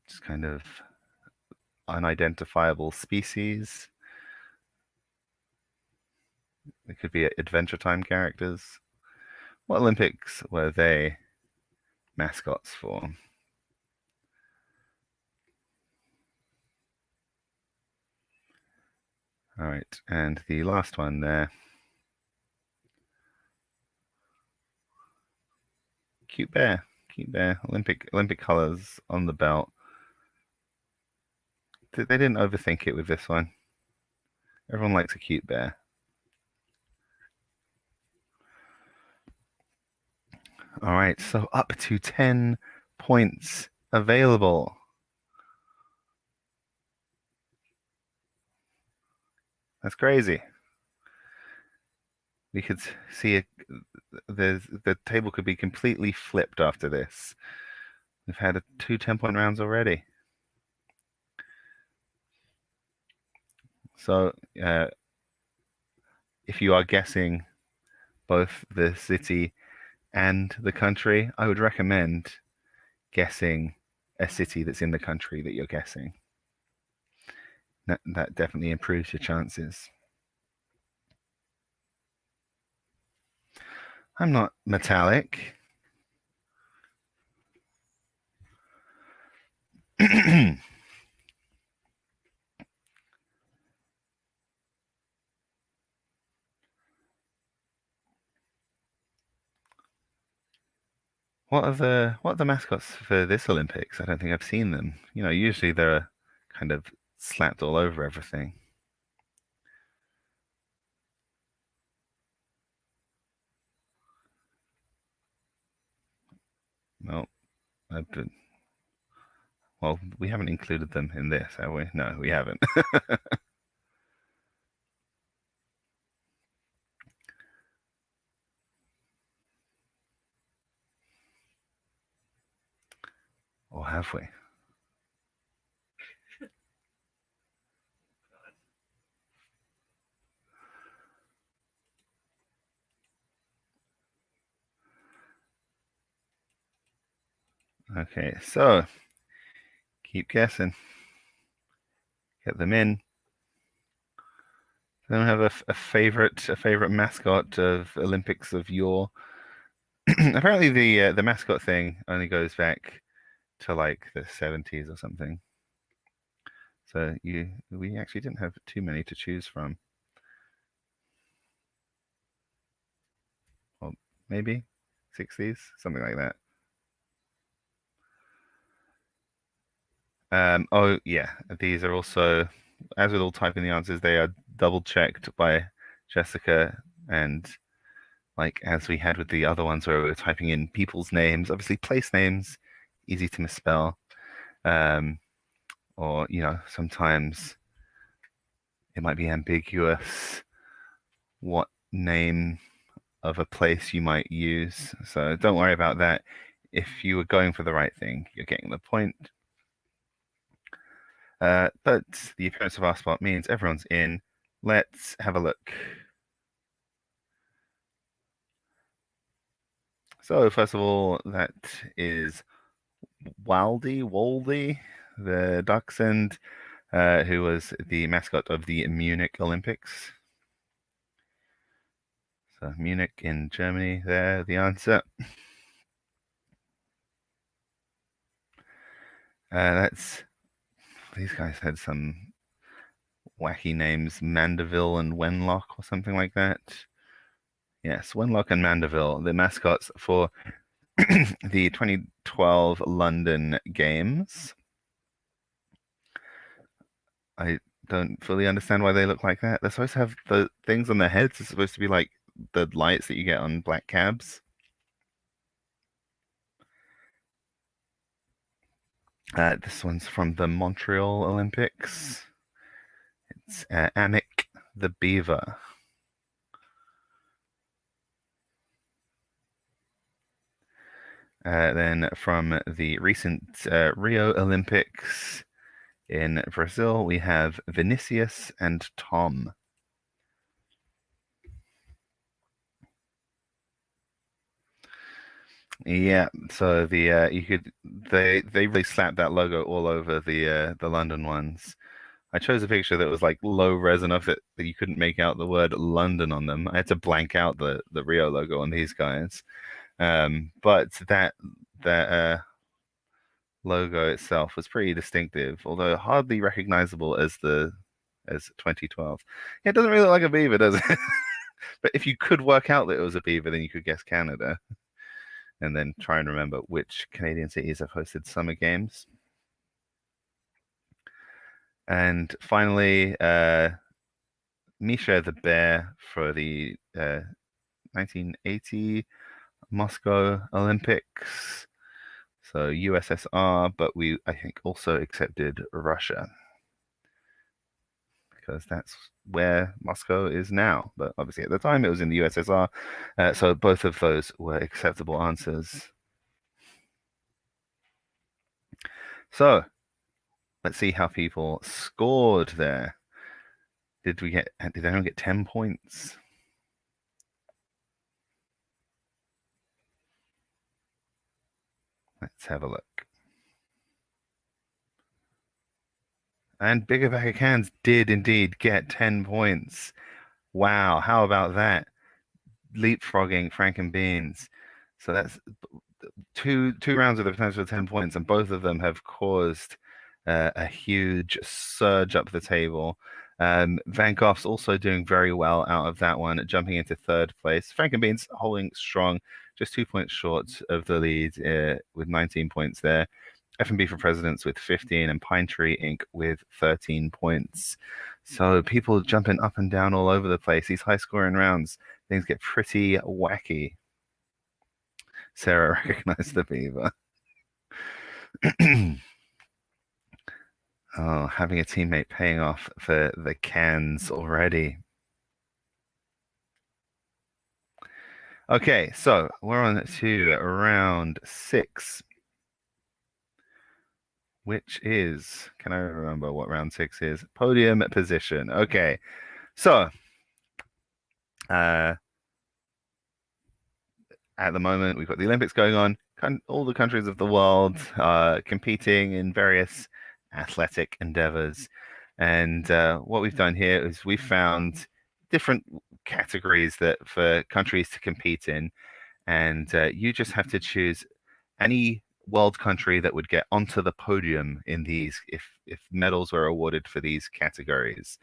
Just kind of unidentifiable species. It could be Adventure Time characters. What Olympics were they mascots for? All right, and the last one there. Cute bear, Olympic colors on the belt. They didn't overthink it with this one. Everyone likes a cute bear. All right, so up to 10 points available. That's crazy. We could see the table could be completely flipped after this. We've had two 10-point rounds already. So if you are guessing both the city and the country, I would recommend guessing a city that's in the country that you're guessing. That definitely improves your chances. I'm not metallic. What are the mascots for this Olympics? I don't think I've seen them. You know, usually they're kind of slapped all over everything. No, I've been, well, we haven't included them in this, have we? No, we haven't. Or have we? Okay, so keep guessing. Get them in. I don't have a favorite mascot of Olympics of yore. Apparently, the mascot thing only goes back to like the 70s or something. So we actually didn't have too many to choose from. Well, maybe 60s, something like that. Oh yeah, these are also, as with all typing the answers, they are double checked by Jessica, and like as we had with the other ones where we were typing in people's names, obviously place names, easy to misspell. Or you know, sometimes it might be ambiguous what name of a place you might use. So don't worry about that. If you were going for the right thing, you're getting the point. But the appearance of our spot means everyone's in. Let's have a look. So first of all, that is Waldy, the dachshund, who was the mascot of the Munich Olympics. So Munich in Germany, there, the answer. These guys had some wacky names, Mandeville and Wenlock or something like that. Yes, Wenlock and Mandeville, the mascots for the 2012 London Games. I don't fully understand why they look like that. They're supposed to have the things on their heads. It's supposed to be like the lights that you get on black cabs. This one's from the Montreal Olympics. It's Anik the beaver. Then from the recent Rio Olympics in Brazil, we have Vinicius and Tom. Yeah, so they really slapped that logo all over the London ones. I chose a picture that was like low res enough that you couldn't make out the word London on them. I had to blank out the Rio logo on these guys. But that logo itself was pretty distinctive, although hardly recognizable as 2012. Yeah, it doesn't really look like a beaver, does it? But if you could work out that it was a beaver, then you could guess Canada, and then try and remember which Canadian cities have hosted summer games. And finally, Misha the bear for the 1980 Moscow Olympics. So USSR, but I think, also accepted Russia because that's where Moscow is now. But obviously at the time it was in the USSR. So both of those were acceptable answers. So let's see how people scored there. Did anyone get 10 points? Let's have a look. And Bigger Bag of Cans did indeed get 10 points. Wow, how about that? Leapfrogging Frank and Beans. So that's two rounds with the potential of 10 points, and both of them have caused a huge surge up the table. Van Gogh's also doing very well out of that one, jumping into third place. Frank and Beans holding strong, just 2 points short of the lead with 19 points there. F&B for Presidents with 15 and Pine Tree Inc. with 13 points. So people jumping up and down all over the place. These high scoring rounds, things get pretty wacky. Sarah recognized the beaver. Oh, having a teammate paying off for the cans already. Okay, so we're on to round 6, which is, can I remember what round 6 is? Podium position. Okay, so at the moment we've got the Olympics going on. All the countries of the world competing in various athletic endeavors. And what we've done here is we've found different categories that for countries to compete in, and you just have to choose any world country that would get onto the podium in these if medals were awarded for these categories.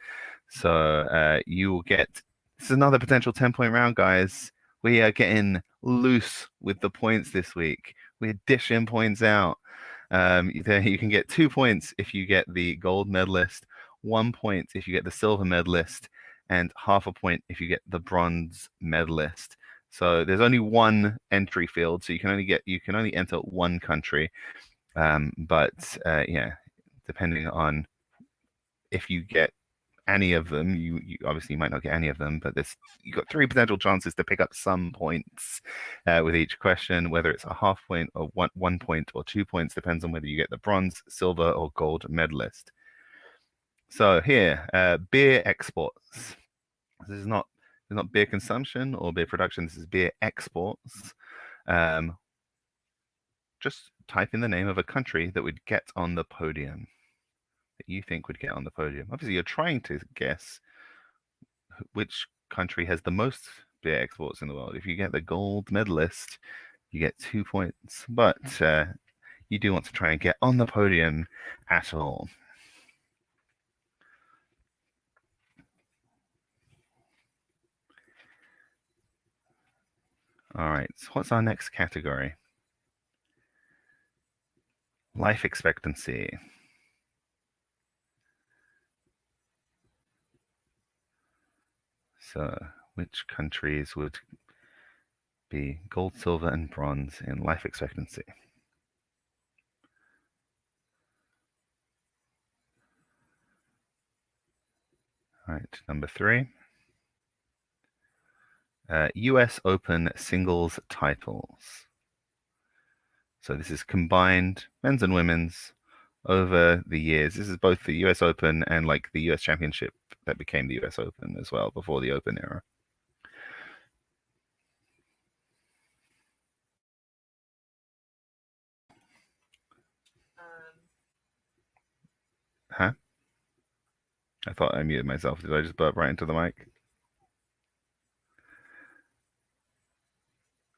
So you will get, this is another potential 10-point round, guys. We are getting loose with the points this week. We're dishing points out. You can get 2 points if you get the gold medalist, 1 point if you get the silver medalist, and half a point if you get the bronze medalist. So there's only one entry field, so you can only enter one country. But yeah, depending on if you get any of them, you obviously might not get any of them, but you've got 3 potential chances to pick up some points with each question, whether it's a half point or 1 point or 2 points, depends on whether you get the bronze, silver, or gold medalist. So here, beer exports. This is not beer consumption or beer production. This is beer exports. Just type in the name of a country that would get on the podium, that you think would get on the podium. Obviously, you're trying to guess which country has the most beer exports in the world. If you get the gold medalist, you get 2 points. But you do want to try and get on the podium at all. All right, so what's our next category? Life expectancy. So, which countries would be gold, silver, and bronze in life expectancy? All right, number 3. US Open singles titles. So this is combined men's and women's over the years. This is both the US Open and like the US Championship that became the US Open as well before the Open era. Huh? I thought I muted myself. Did I just burp right into the mic?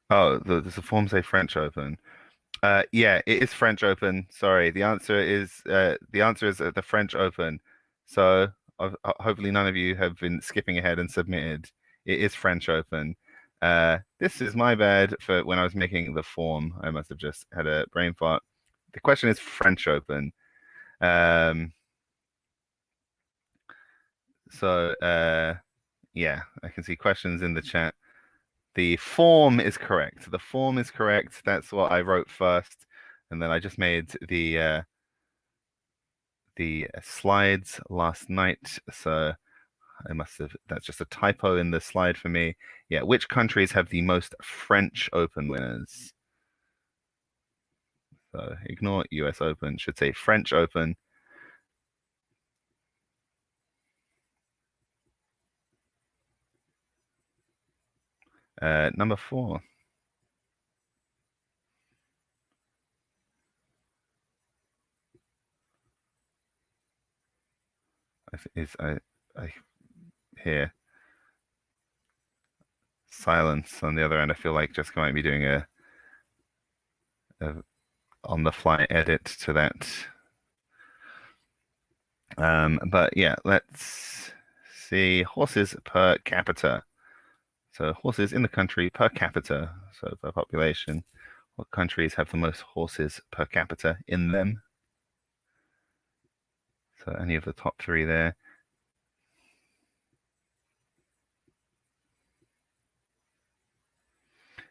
Oh, does the form say French Open? Yeah, it is French Open. Sorry, the answer is the French Open. So hopefully none of you have been skipping ahead and submitted. It is French Open. This is my bad for when I was making the form. I must have just had a brain fart. The question is French Open. So yeah, I can see questions in the chat. The form is correct. The form is correct. That's what I wrote first, and then I just made the slides last night. So I must have, that's just a typo in the slide for me. Yeah, which countries have the most French Open winners? So ignore US Open, should say French Open. Number 4. I hear silence on the other end. I feel like Jessica might be doing a on the fly edit to that. But yeah, let's see horses per capita. So horses in the country per capita, so per population. What countries have the most horses per capita in them? So any of the top 3 there.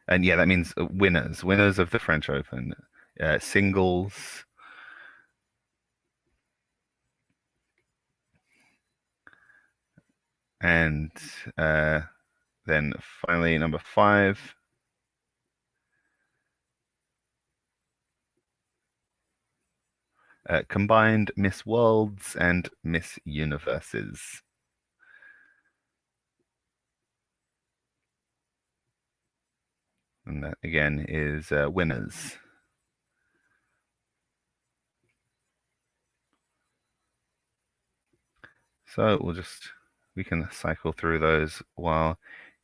And yeah, that means winners of the French Open, singles. And then finally, number 5. Combined Miss Worlds and Miss Universes. And that again is winners. So we can cycle through those while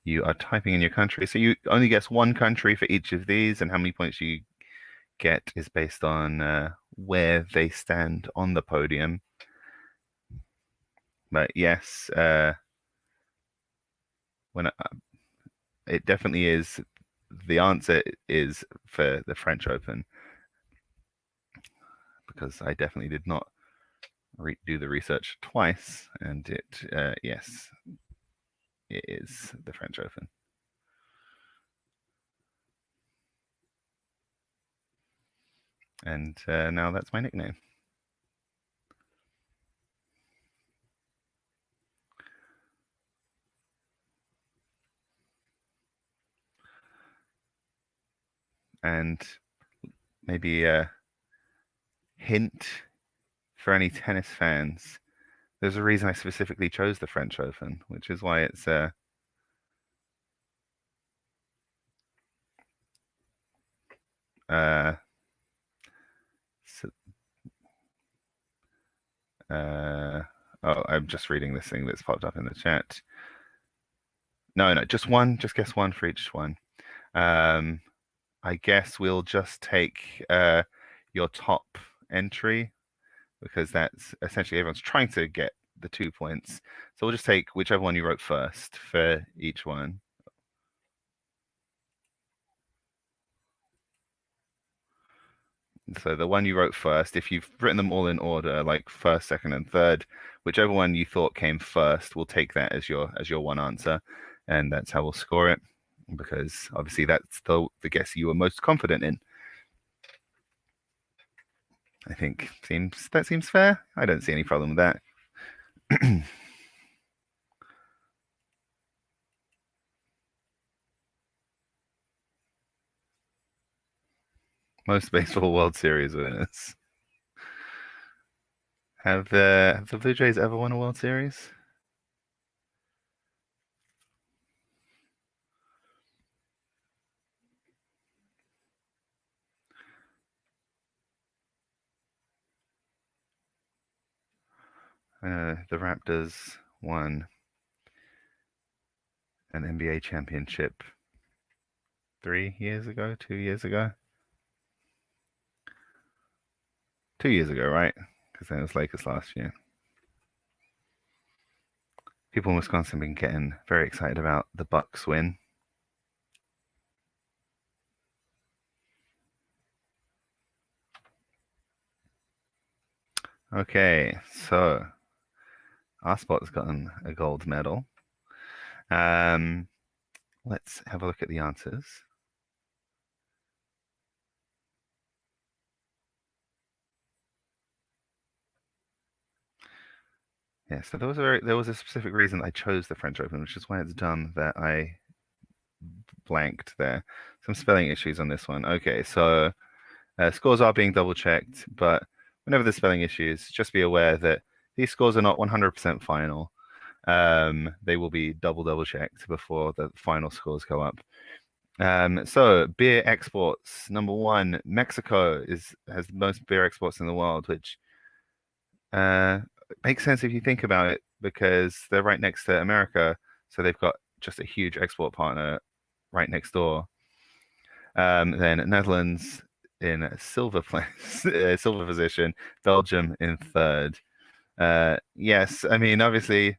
you are typing in your country. So you only guess one country for each of these, and how many points you get is based on where they stand on the podium. But yes, it definitely is. The answer is for the French Open, because I definitely did not do the research twice, and yes, it is the French Open. And now that's my nickname. And maybe a hint for any tennis fans. There's a reason I specifically chose the French Open, which is why it's uh, oh, I'm just reading this thing that's popped up in the chat. No, just one. Just guess one for each one. I guess we'll just take your top entry because that's essentially everyone's trying to get the 2 points. So we'll just take whichever one you wrote first for each one. So the one you wrote first, if you've written them all in order, like first, second, and third, whichever one you thought came first, we'll take that as your one answer, and that's how we'll score it. Because obviously that's the guess you were most confident in. I think that seems fair. I don't see any problem with that. Most baseball World Series winners. Have the Blue Jays ever won a World Series? The Raptors won an NBA championship 3 years ago, 2 years ago. 2 years ago, right? Because then it was Lakers last year. People in Wisconsin have been getting very excited about the Bucks win. Okay, so our spot's gotten a gold medal. Let's have a look at the answers. Yeah, so there was a specific reason I chose the French Open, which is why it's dumb that I blanked there. Some spelling issues on this one. Okay, so scores are being double checked, but whenever there's spelling issues, just be aware that these scores are not 100% final. They will be double checked before the final scores go up. So beer exports, number one, Mexico has the most beer exports in the world, which makes sense if you think about it because they're right next to America, so they've got just a huge export partner right next door. Then Netherlands in silver place, silver position, Belgium in third. Yes, I mean obviously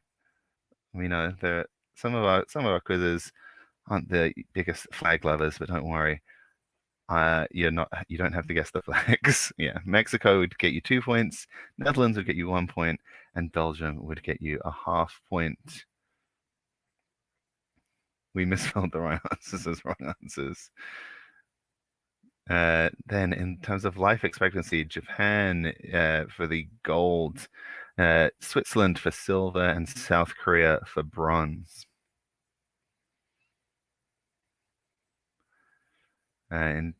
we know that some of our quizzes aren't the biggest flag lovers, but don't worry. You don't have to guess the flags. Yeah, Mexico would get you 2 points, Netherlands would get you 1 point, and Belgium would get you a half point. We misspelled the right answers as wrong answers. Then in terms of life expectancy, Japan for the gold, Switzerland for silver, and South Korea for bronze. In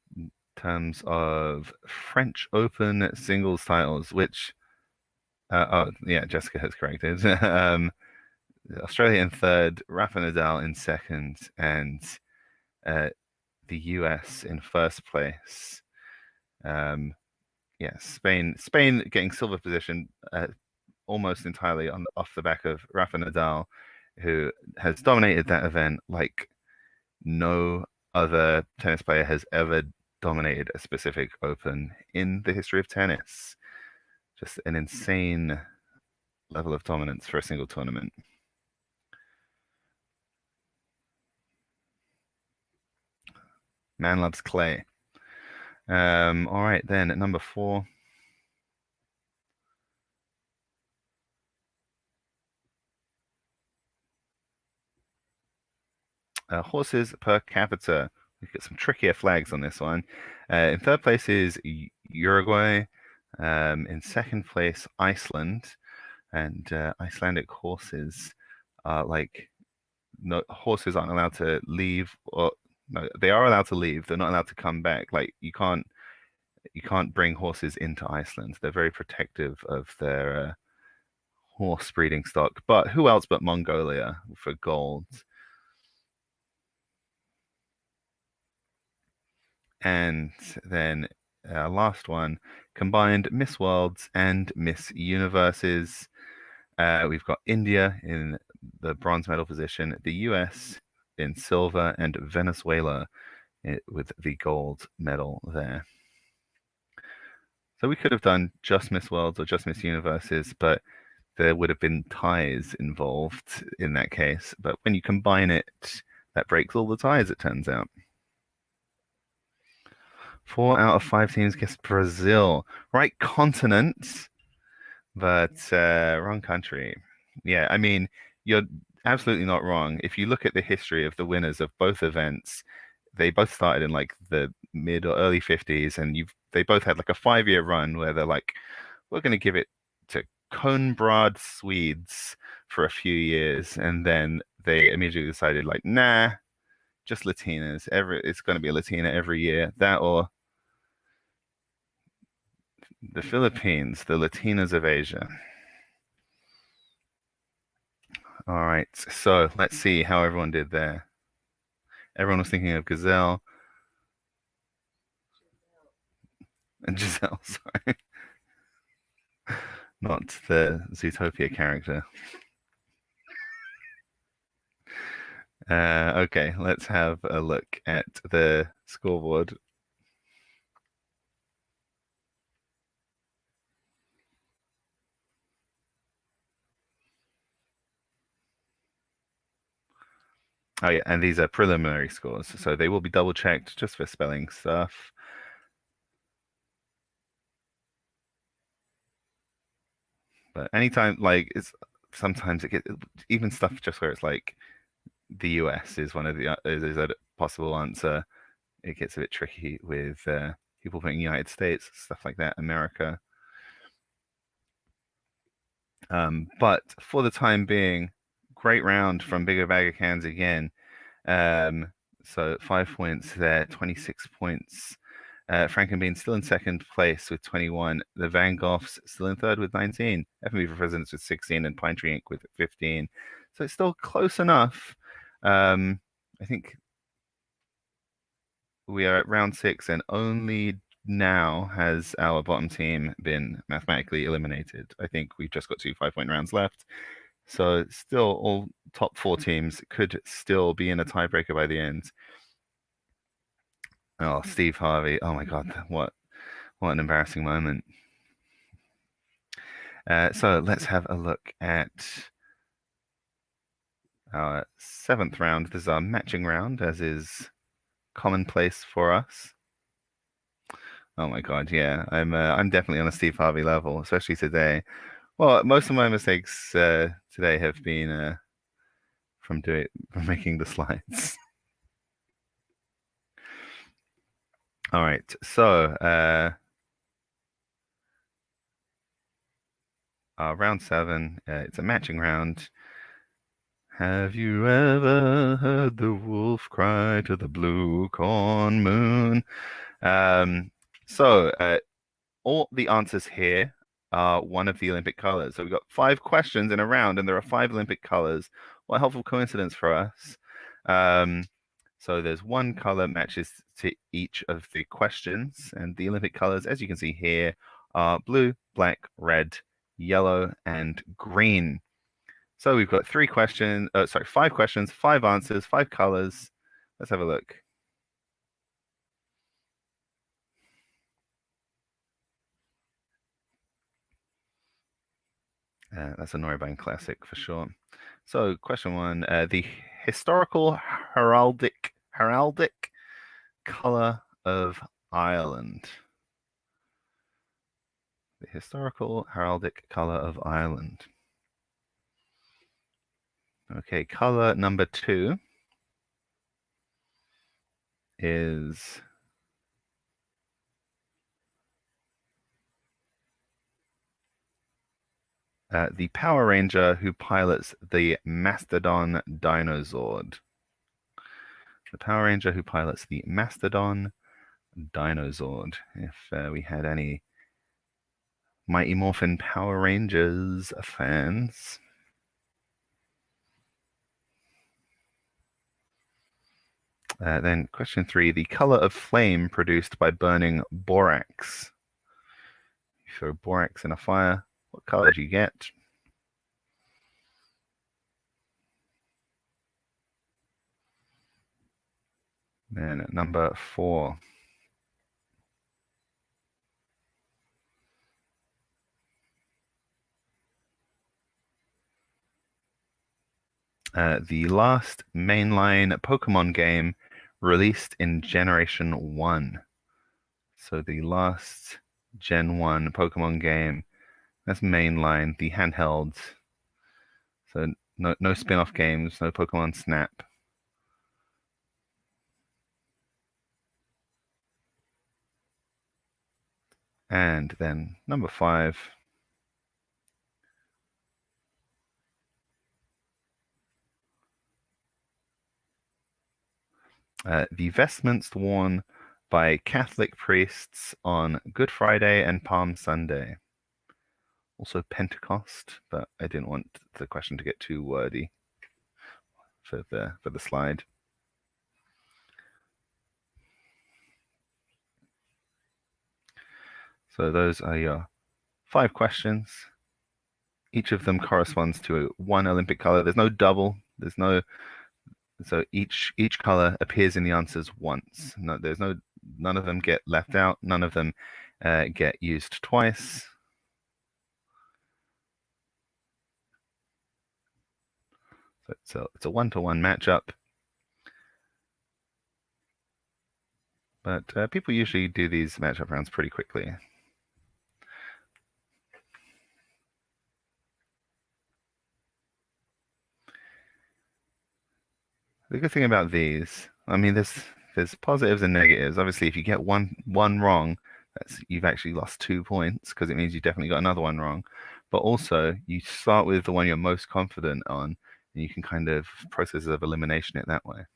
terms of French Open singles titles, which oh yeah, Jessica has corrected. Australia in third, Rafa Nadal in second, and the US in first place. Yeah, Spain getting silver position almost entirely off the back of Rafa Nadal, who has dominated that event like no other tennis player has ever dominated a specific open in the history of tennis. Just an insane level of dominance for a single tournament. Man loves clay. All right, then at number 4. Horses per capita. We've got some trickier flags on this one. In third place is Uruguay. In second place, Iceland. And Icelandic horses are like no horses aren't allowed to leave, or no, they are allowed to leave. They're not allowed to come back. Like you can't bring horses into Iceland. They're very protective of their horse breeding stock. But who else but Mongolia for gold? And then last one, combined Miss Worlds and Miss Universes. We've got India in the bronze medal position, the US in silver, and Venezuela with the gold medal there. So we could have done just Miss Worlds or just Miss Universes, but there would have been ties involved in that case. But when you combine it, that breaks all the ties, it turns out. 4 out of 5 teams guessed Brazil. Right continent, but wrong country. Yeah, I mean, you're absolutely not wrong. If you look at the history of the winners of both events, they both started in like the mid or early 50s, and they both had like a 5-year run where they're like, we're going to give it to Kronbrad Swedes for a few years, and then they immediately decided like, nah, just Latinas. It's going to be a Latina every year. That or the Philippines, the Latinas of Asia. All right, so let's see how everyone did there. Everyone was thinking of Gazelle and Giselle, sorry. Not the Zootopia character. Okay, let's have a look at the scoreboard. Oh yeah, and these are preliminary scores, so they will be double checked just for spelling stuff. But anytime, like, sometimes it gets even stuff just where it's like the US is one of the is a possible answer. It gets a bit tricky with people putting United States, stuff like that, America. But for the time being, great round from Bigger Bag of Cans again. So 5 points there, 26 points. Frankenbean still in second place with 21. The Van Goghs still in third with 19. F&B for Presidents with 16 and Pine Tree Inc. with 15. So it's still close enough. I think we are at round 6 and only now has our bottom team been mathematically eliminated. I think we've just got 2 5-point rounds left. So still all top 4 teams could still be in a tiebreaker by the end. Oh, Steve Harvey. Oh my God, what an embarrassing moment. So let's have a look at our 7th round. This is our matching round, as is commonplace for us. Oh my God, yeah, I'm definitely on a Steve Harvey level, especially today. Well, most of my mistakes today have been from making the slides. All right, so round 7, it's a matching round. Have you ever heard the wolf cry to the blue corn moon? So all the answers here are one of the Olympic colors. So we've got 5 questions in a round, and there are 5 Olympic colors. What a helpful coincidence for us. So there's one color matches to each of the questions, and the Olympic colors, as you can see here, are blue, black, red, yellow, and green. So we've got 5 questions, 5 answers, 5 colors. Let's have a look. That's a Noribang classic for sure. So question 1, the historical heraldic color of Ireland. The historical heraldic color of Ireland. Okay, color number 2 is the Power Ranger who pilots the Mastodon Dinozord. The Power Ranger who pilots the Mastodon Dinozord. If we had any Mighty Morphin Power Rangers fans. Then question 3, the color of flame produced by burning borax. You throw borax in a fire, what color do you get? Then number 4. The last mainline Pokemon game released in Generation 1. So the last Gen 1 Pokemon game, that's mainline, the handheld. So no spin-off games, no Pokemon Snap. And then number 5. The vestments worn by Catholic priests on Good Friday and Palm Sunday. Also Pentecost, but I didn't want the question to get too wordy for the slide. So those are your 5 questions. Each of them corresponds to one Olympic color. There's no double. So each color appears in the answers once. None of them get left out. None of them get used twice. So it's a 1-to-1 matchup. But people usually do these matchup rounds pretty quickly. The good thing about these, I mean, there's positives and negatives. Obviously, if you get one wrong, you've actually lost 2 points because it means you definitely got another one wrong. But also, you start with the one you're most confident on, and you can kind of process of elimination it that way.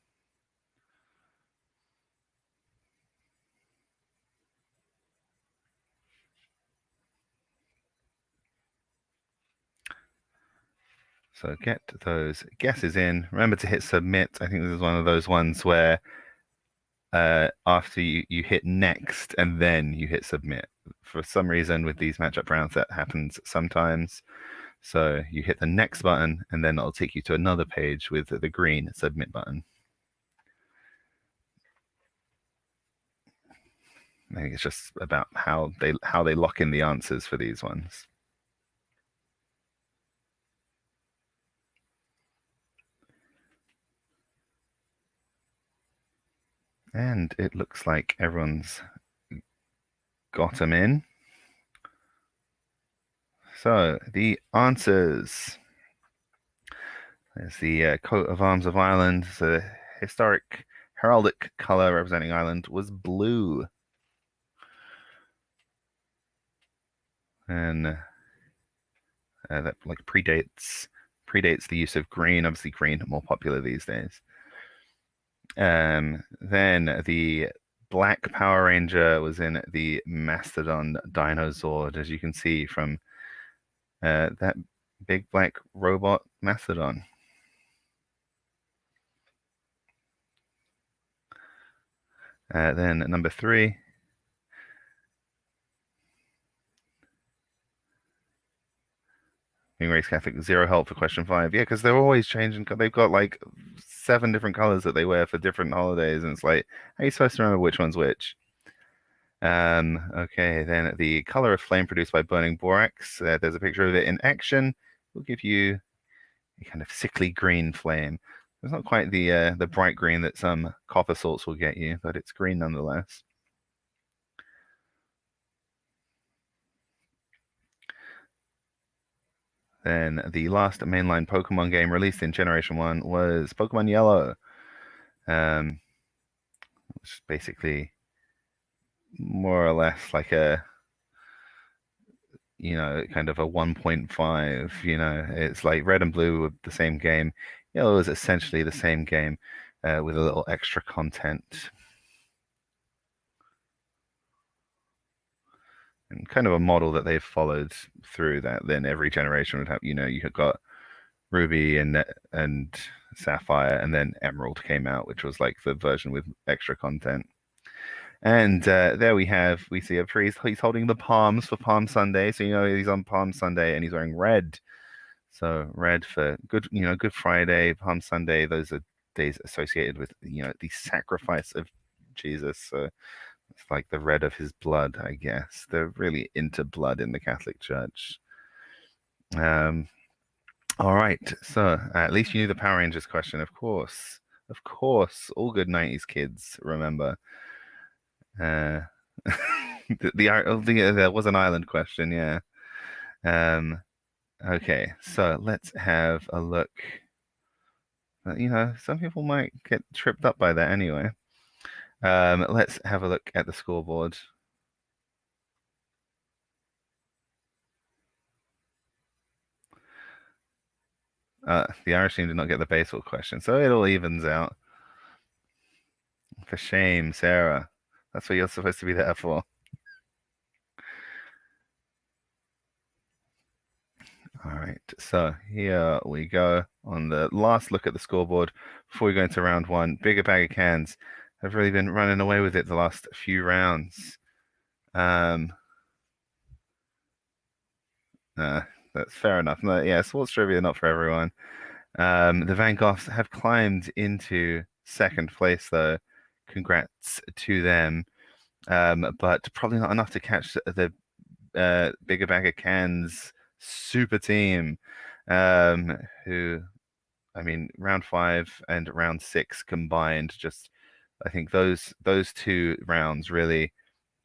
So get those guesses in. Remember to hit submit. I think this is one of those ones where after you hit next and then you hit submit. For some reason with these matchup rounds that happens sometimes. So you hit the next button and then it'll take you to another page with the green submit button. I think it's just about how they lock in the answers for these ones. And it looks like everyone's got them in. So the answers. There's the coat of arms of Ireland. The historic heraldic color representing Ireland was blue. And that like predates the use of green. Obviously, green more popular these days. Then the Black Power Ranger was in the Mastodon Dinozord, as you can see from that big black robot Mastodon. Then number 3. Being raised Catholic, 0 help for question 5. Yeah, because they're always changing. They've got like 7 different colors that they wear for different holidays, and it's like, how are you supposed to remember which one's which? Okay, then the color of flame produced by burning borax. There's a picture of it in action. We'll give you a kind of sickly green flame. It's not quite the bright green that some copper salts will get you, but it's green nonetheless. Then the last mainline Pokemon game released in Generation 1 was Pokemon Yellow. Which is basically more or less like a, kind of a 1.5, it's like Red and Blue were the same game. Yellow is essentially the same game with a little extra content. and kind of a model that they've followed through that. Then every generation would have, you have got Ruby and Sapphire, and then Emerald came out, which was like the version with extra content. And there we see a priest. He's holding the palms for Palm Sunday, so he's on Palm Sunday, and he's wearing red. So red for Good Friday, Palm Sunday. Those are days associated with the sacrifice of Jesus. So it's like the red of his blood, I guess. They're really into blood in the Catholic Church. All right. So at least you knew the Power Rangers question, of course. Of course. All good 90s kids remember. There was an island question, yeah. Okay, so let's have a look. Some people might get tripped up by that anyway. Let's have a look at the scoreboard. The Irish team did not get the baseball question, so it all evens out. For shame, Sarah. That's what you're supposed to be there for. All right, so here we go on the last look at the scoreboard before we go into round one. Bigger Bag of Cans have really been running away with it the last few rounds. That's fair enough. No, yeah, sports trivia not for everyone. The Van Goghs have climbed into second place, though. Congrats to them. But probably not enough to catch the Bigger Bag of Cans super team, who, I mean, round 5 and round 6 combined, I think those two rounds really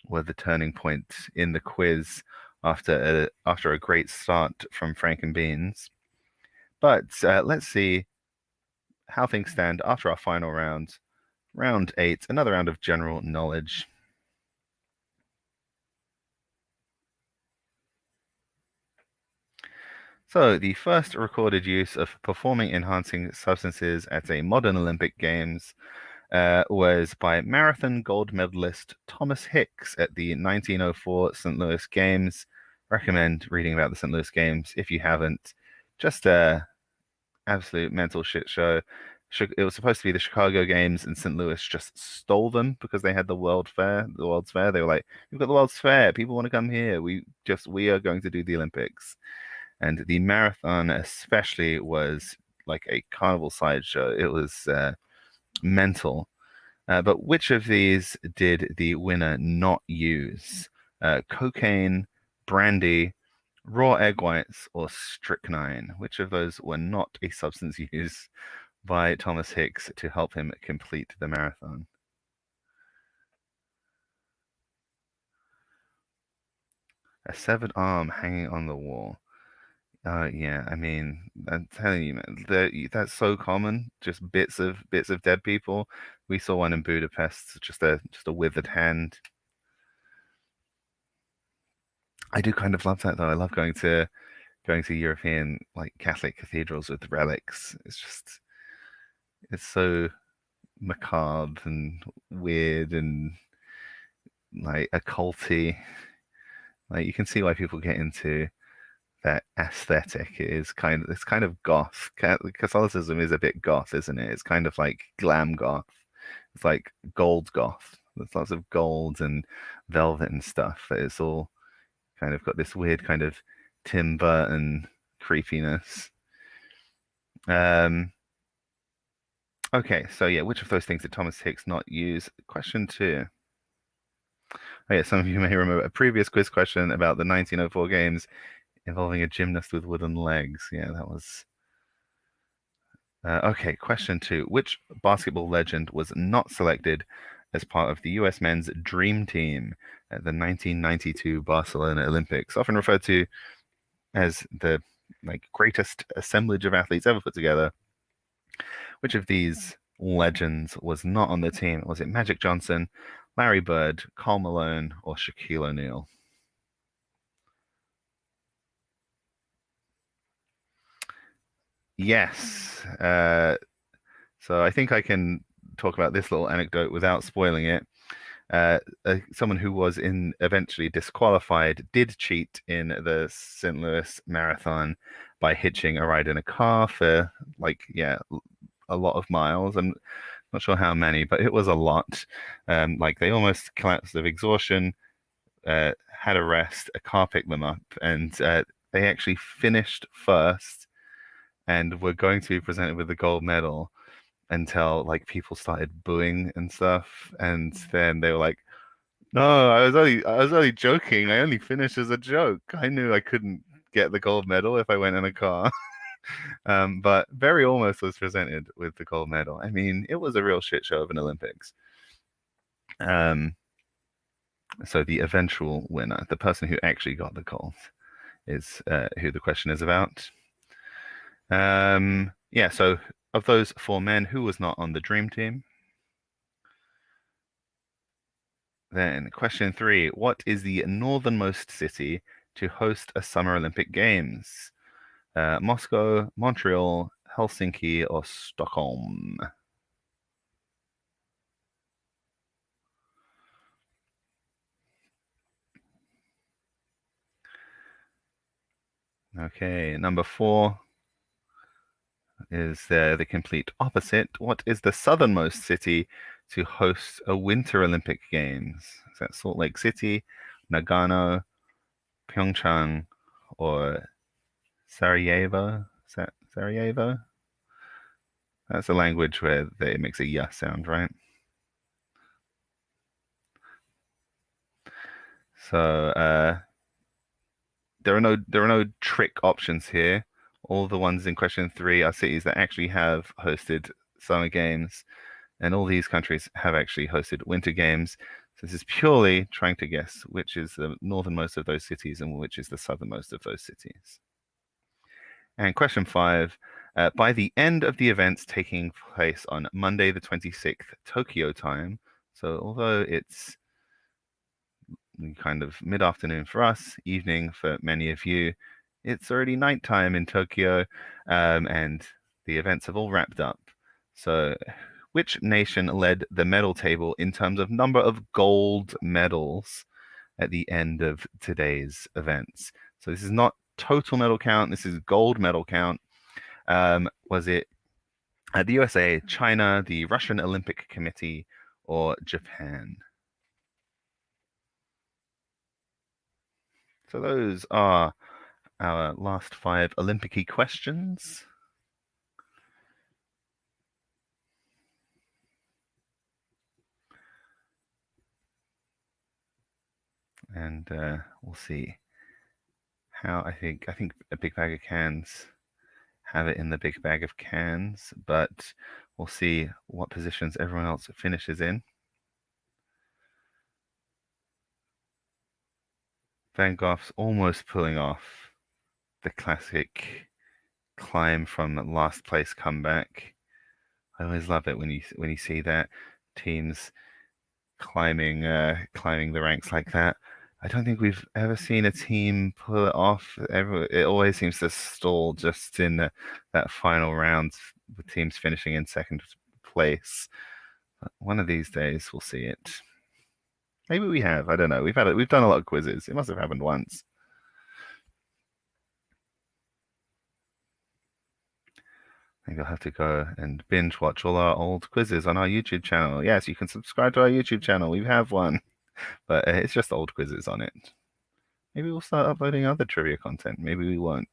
were the turning point in the quiz after a great start from Frank and Beans. But let's see how things stand after our final round. Round 8, another round of general knowledge. So, the first recorded use of performing-enhancing substances at a modern Olympic Games was by marathon gold medalist Thomas Hicks at the 1904 St. Louis Games. Recommend reading about the St. Louis Games if you haven't. Just a absolute mental shit show. It was supposed to be the Chicago Games, and St. Louis just stole them because they had the World's Fair. They were like, "We've got the World's Fair. People want to come here. We are going to do the Olympics." And the marathon especially was like a carnival sideshow. It was mental. But which of these did the winner not use? Cocaine, brandy, raw egg whites, or strychnine? Which of those were not a substance used by Thomas Hicks to help him complete the marathon? A severed arm hanging on the wall. Yeah, I mean, I'm telling you, man, that's so common. Just bits of dead people. We saw one in Budapest, just a withered hand. I do kind of love that though. I love going to European like Catholic cathedrals with relics. It's so macabre and weird and like occulty. Like you can see why people get into that aesthetic. It's kind of goth. Catholicism is a bit goth, isn't it? It's kind of like glam goth. It's like gold goth. There's lots of gold and velvet and stuff. But it's all kind of got this weird kind of Tim Burton creepiness. Okay, so yeah, which of those things did Thomas Hicks not use? Question 2. Oh yeah, some of you may remember a previous quiz question about the 1904 games involving a gymnast with wooden legs. Yeah, that was. Okay, question 2. Which basketball legend was not selected as part of the US men's dream team at the 1992 Barcelona Olympics, often referred to as the greatest assemblage of athletes ever put together? Which of these legends was not on the team? Was it Magic Johnson, Larry Bird, Karl Malone, or Shaquille O'Neal? Yes. So I think I can talk about this little anecdote without spoiling it. someone who was eventually disqualified did cheat in the St. Louis Marathon by hitching a ride in a car for a lot of miles. I'm not sure how many, but it was a lot. Like they almost collapsed of exhaustion, had a rest, a car picked them up, and they actually finished first and were going to be presented with the gold medal until like people started booing and stuff, and then they were like, "No, I was only joking. I only finished as a joke. I knew I couldn't get the gold medal if I went in a car." But Very almost was presented with the gold medal. I mean, it was a real shit show of an Olympics. So the eventual winner, the person who actually got the gold, is who the question is about. Yeah, so of those four men, who was not on the dream team? Then question 3, what is the northernmost city to host a Summer Olympic Games? Moscow, Montreal, Helsinki, or Stockholm? Okay, number 4 is the complete opposite. What is the southernmost city to host a Winter Olympic Games? Is that Salt Lake City, Nagano, Pyeongchang, or Sarajevo? Is that Sarajevo? That's a language where it makes a "yeah" sound, right? So there are no trick options here. All the ones in question 3 are cities that actually have hosted summer games, and all these countries have actually hosted winter games. So this is purely trying to guess which is the northernmost of those cities and which is the southernmost of those cities. And question 5. By the end of the events taking place on Monday the 26th Tokyo time, so although it's kind of mid-afternoon for us, evening for many of you, it's already nighttime in Tokyo, and the events have all wrapped up. So which nation led the medal table in terms of number of gold medals at the end of today's events? So this is not total medal count, this is gold medal count. Was it the USA, China, the Russian Olympic Committee, or Japan? So those are our last 5 Olympic-y questions. And we'll see how I think a big bag of cans have it in the big bag of cans, but we'll see what positions everyone else finishes in. Van Gogh's almost pulling off the classic climb from last place comeback. I always love it when you see that teams climbing the ranks like that. I don't think we've ever seen a team pull it off. It always seems to stall just in that final round, with teams finishing in second place. But one of these days we'll see it. Maybe we have. I don't know. We've done a lot of quizzes. It must have happened once. Maybe I'll have to go and binge watch all our old quizzes on our YouTube channel. Yes, you can subscribe to our YouTube channel. We have one, but it's just old quizzes on it. Maybe we'll start uploading other trivia content. Maybe we won't.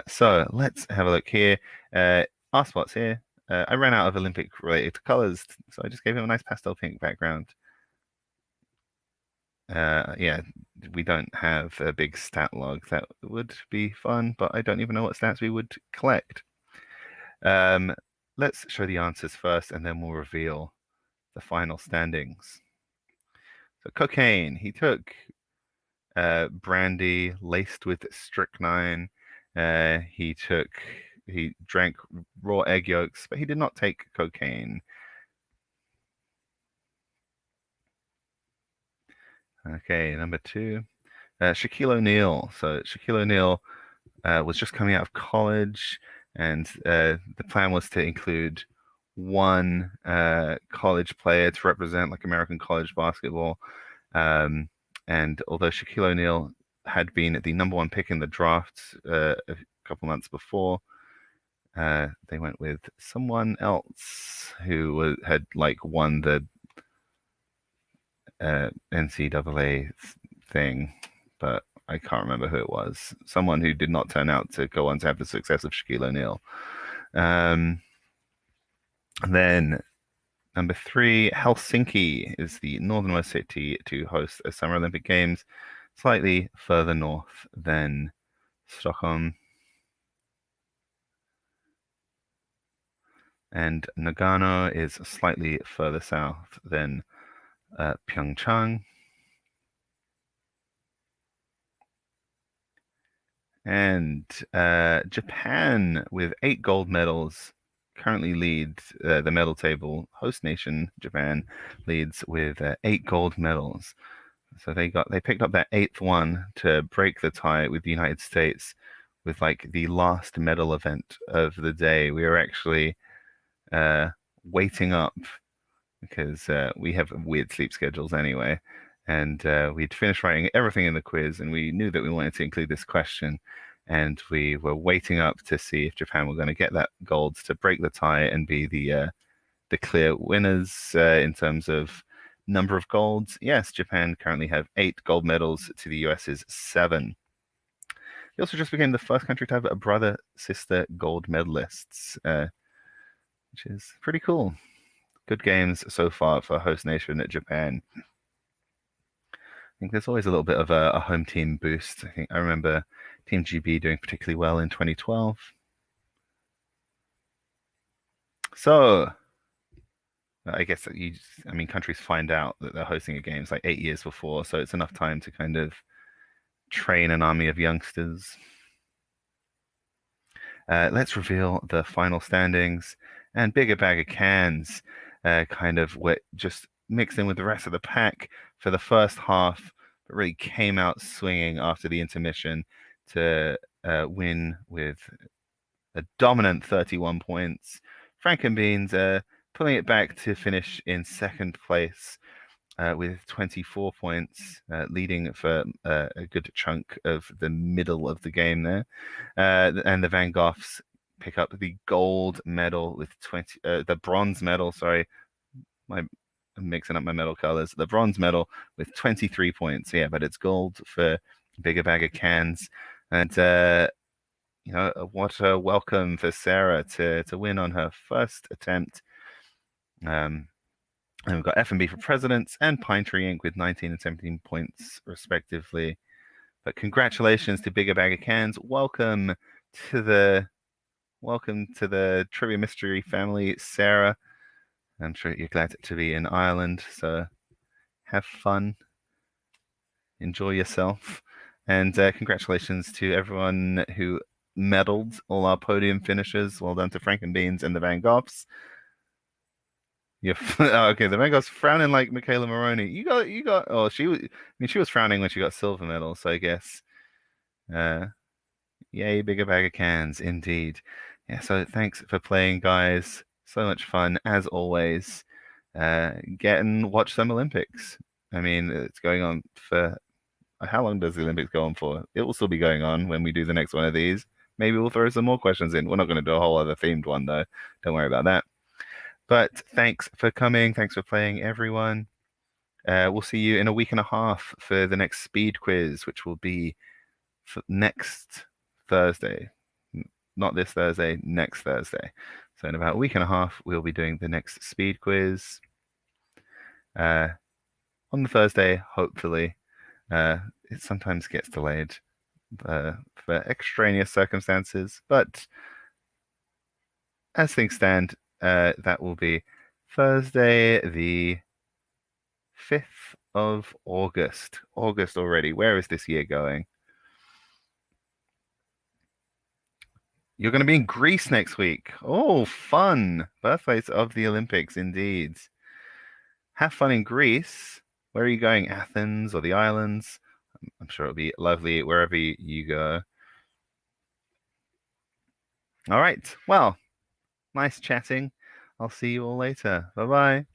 So let's have a look here. Our spots here. I ran out of Olympic related colors, so I just gave him a nice pastel pink background. Yeah, we don't have a big stat log. That would be fun, but I don't even know what stats we would collect. Let's show the answers first, and then we'll reveal the final standings. So cocaine, he took brandy laced with strychnine. He drank raw egg yolks, but he did not take cocaine. Okay, number 2, Shaquille O'Neal. So Shaquille O'Neal was just coming out of college, and the plan was to include one college player to represent like American college basketball. And although Shaquille O'Neal had been the number one pick in the draft a couple months before, they went with someone else who had like won the NCAA thing, but I can't remember who it was. Someone who did not turn out to go on to have the success of Shaquille O'Neal. Then number 3, Helsinki is the northernmost city to host a Summer Olympic Games, slightly further north than Stockholm. And Nagano is slightly further south than Pyeongchang. And Japan, with 8 gold medals, currently leads the medal table. Host nation Japan leads with 8 gold medals. So they picked up that 8th one to break the tie with the United States with like the last medal event of the day. We were actually waiting up because we have weird sleep schedules anyway. And we'd finished writing everything in the quiz, and we knew that we wanted to include this question. And we were waiting up to see if Japan were going to get that gold to break the tie and be the clear winners in terms of number of golds. Yes, Japan currently have 8 gold medals to the US's 7. They also just became the first country to have a brother-sister gold medalists, which is pretty cool. Good games so far for host nation at Japan. I think there's always a little bit of a home team boost. I remember Team GB doing particularly well in 2012. So I guess that countries find out that they're hosting a games like 8 years before, so it's enough time to kind of train an army of youngsters. Let's reveal the final standings. And Bigger Bag of Cans kind of just mixed in with the rest of the pack for the first half, but really came out swinging after the intermission to win with a dominant 31 points. Frankenbeans pulling it back to finish in second place with 24 points, leading for a good chunk of the middle of the game there. And the Van Goghs pick up the gold medal with the bronze medal, sorry. I'm mixing up my medal colors. The bronze medal with 23 points. Yeah, but it's gold for Bigger Bag of Cans. And what a welcome for Sarah to win on her first attempt. And we've got F&B for Presidents and Pine Tree Inc. with 19 and 17 points, respectively. But congratulations to Bigger Bag of Cans. Welcome to the Trivia Mystery family, Sarah. I'm sure you're glad to be in Ireland, so have fun. Enjoy yourself. And congratulations to everyone who medaled, all our podium finishers. Well done to Frankenbeans and the Van Goghs. Okay, the Van Goghs frowning like Michaela Maroney. You got. Oh, she was frowning when she got silver medal. So I guess, yay, Bigger Bag of Cans, indeed. Yeah. So thanks for playing, guys. So much fun as always. Get and watch some Olympics. I mean, it's going on for how long does the Olympics go on for? It will still be going on when we do the next one of these. Maybe we'll throw some more questions in. We're not going to do a whole other themed one though. Don't worry about that. But thanks for coming. Thanks for playing, everyone. We'll see you in a week and a half for the next speed quiz, which will be next Thursday. Not this Thursday, next Thursday. So in about a week and a half, we'll be doing the next speed quiz. On the Thursday, hopefully. It sometimes gets delayed for extraneous circumstances. But as things stand, that will be Thursday, the 5th of August. August already. Where is this year going? You're going to be in Greece next week. Oh, fun. Birthplace of the Olympics, indeed. Have fun in Greece. Where are you going? Athens or the islands? I'm sure it'll be lovely wherever you go. All right. Well, nice chatting. I'll see you all later. Bye bye.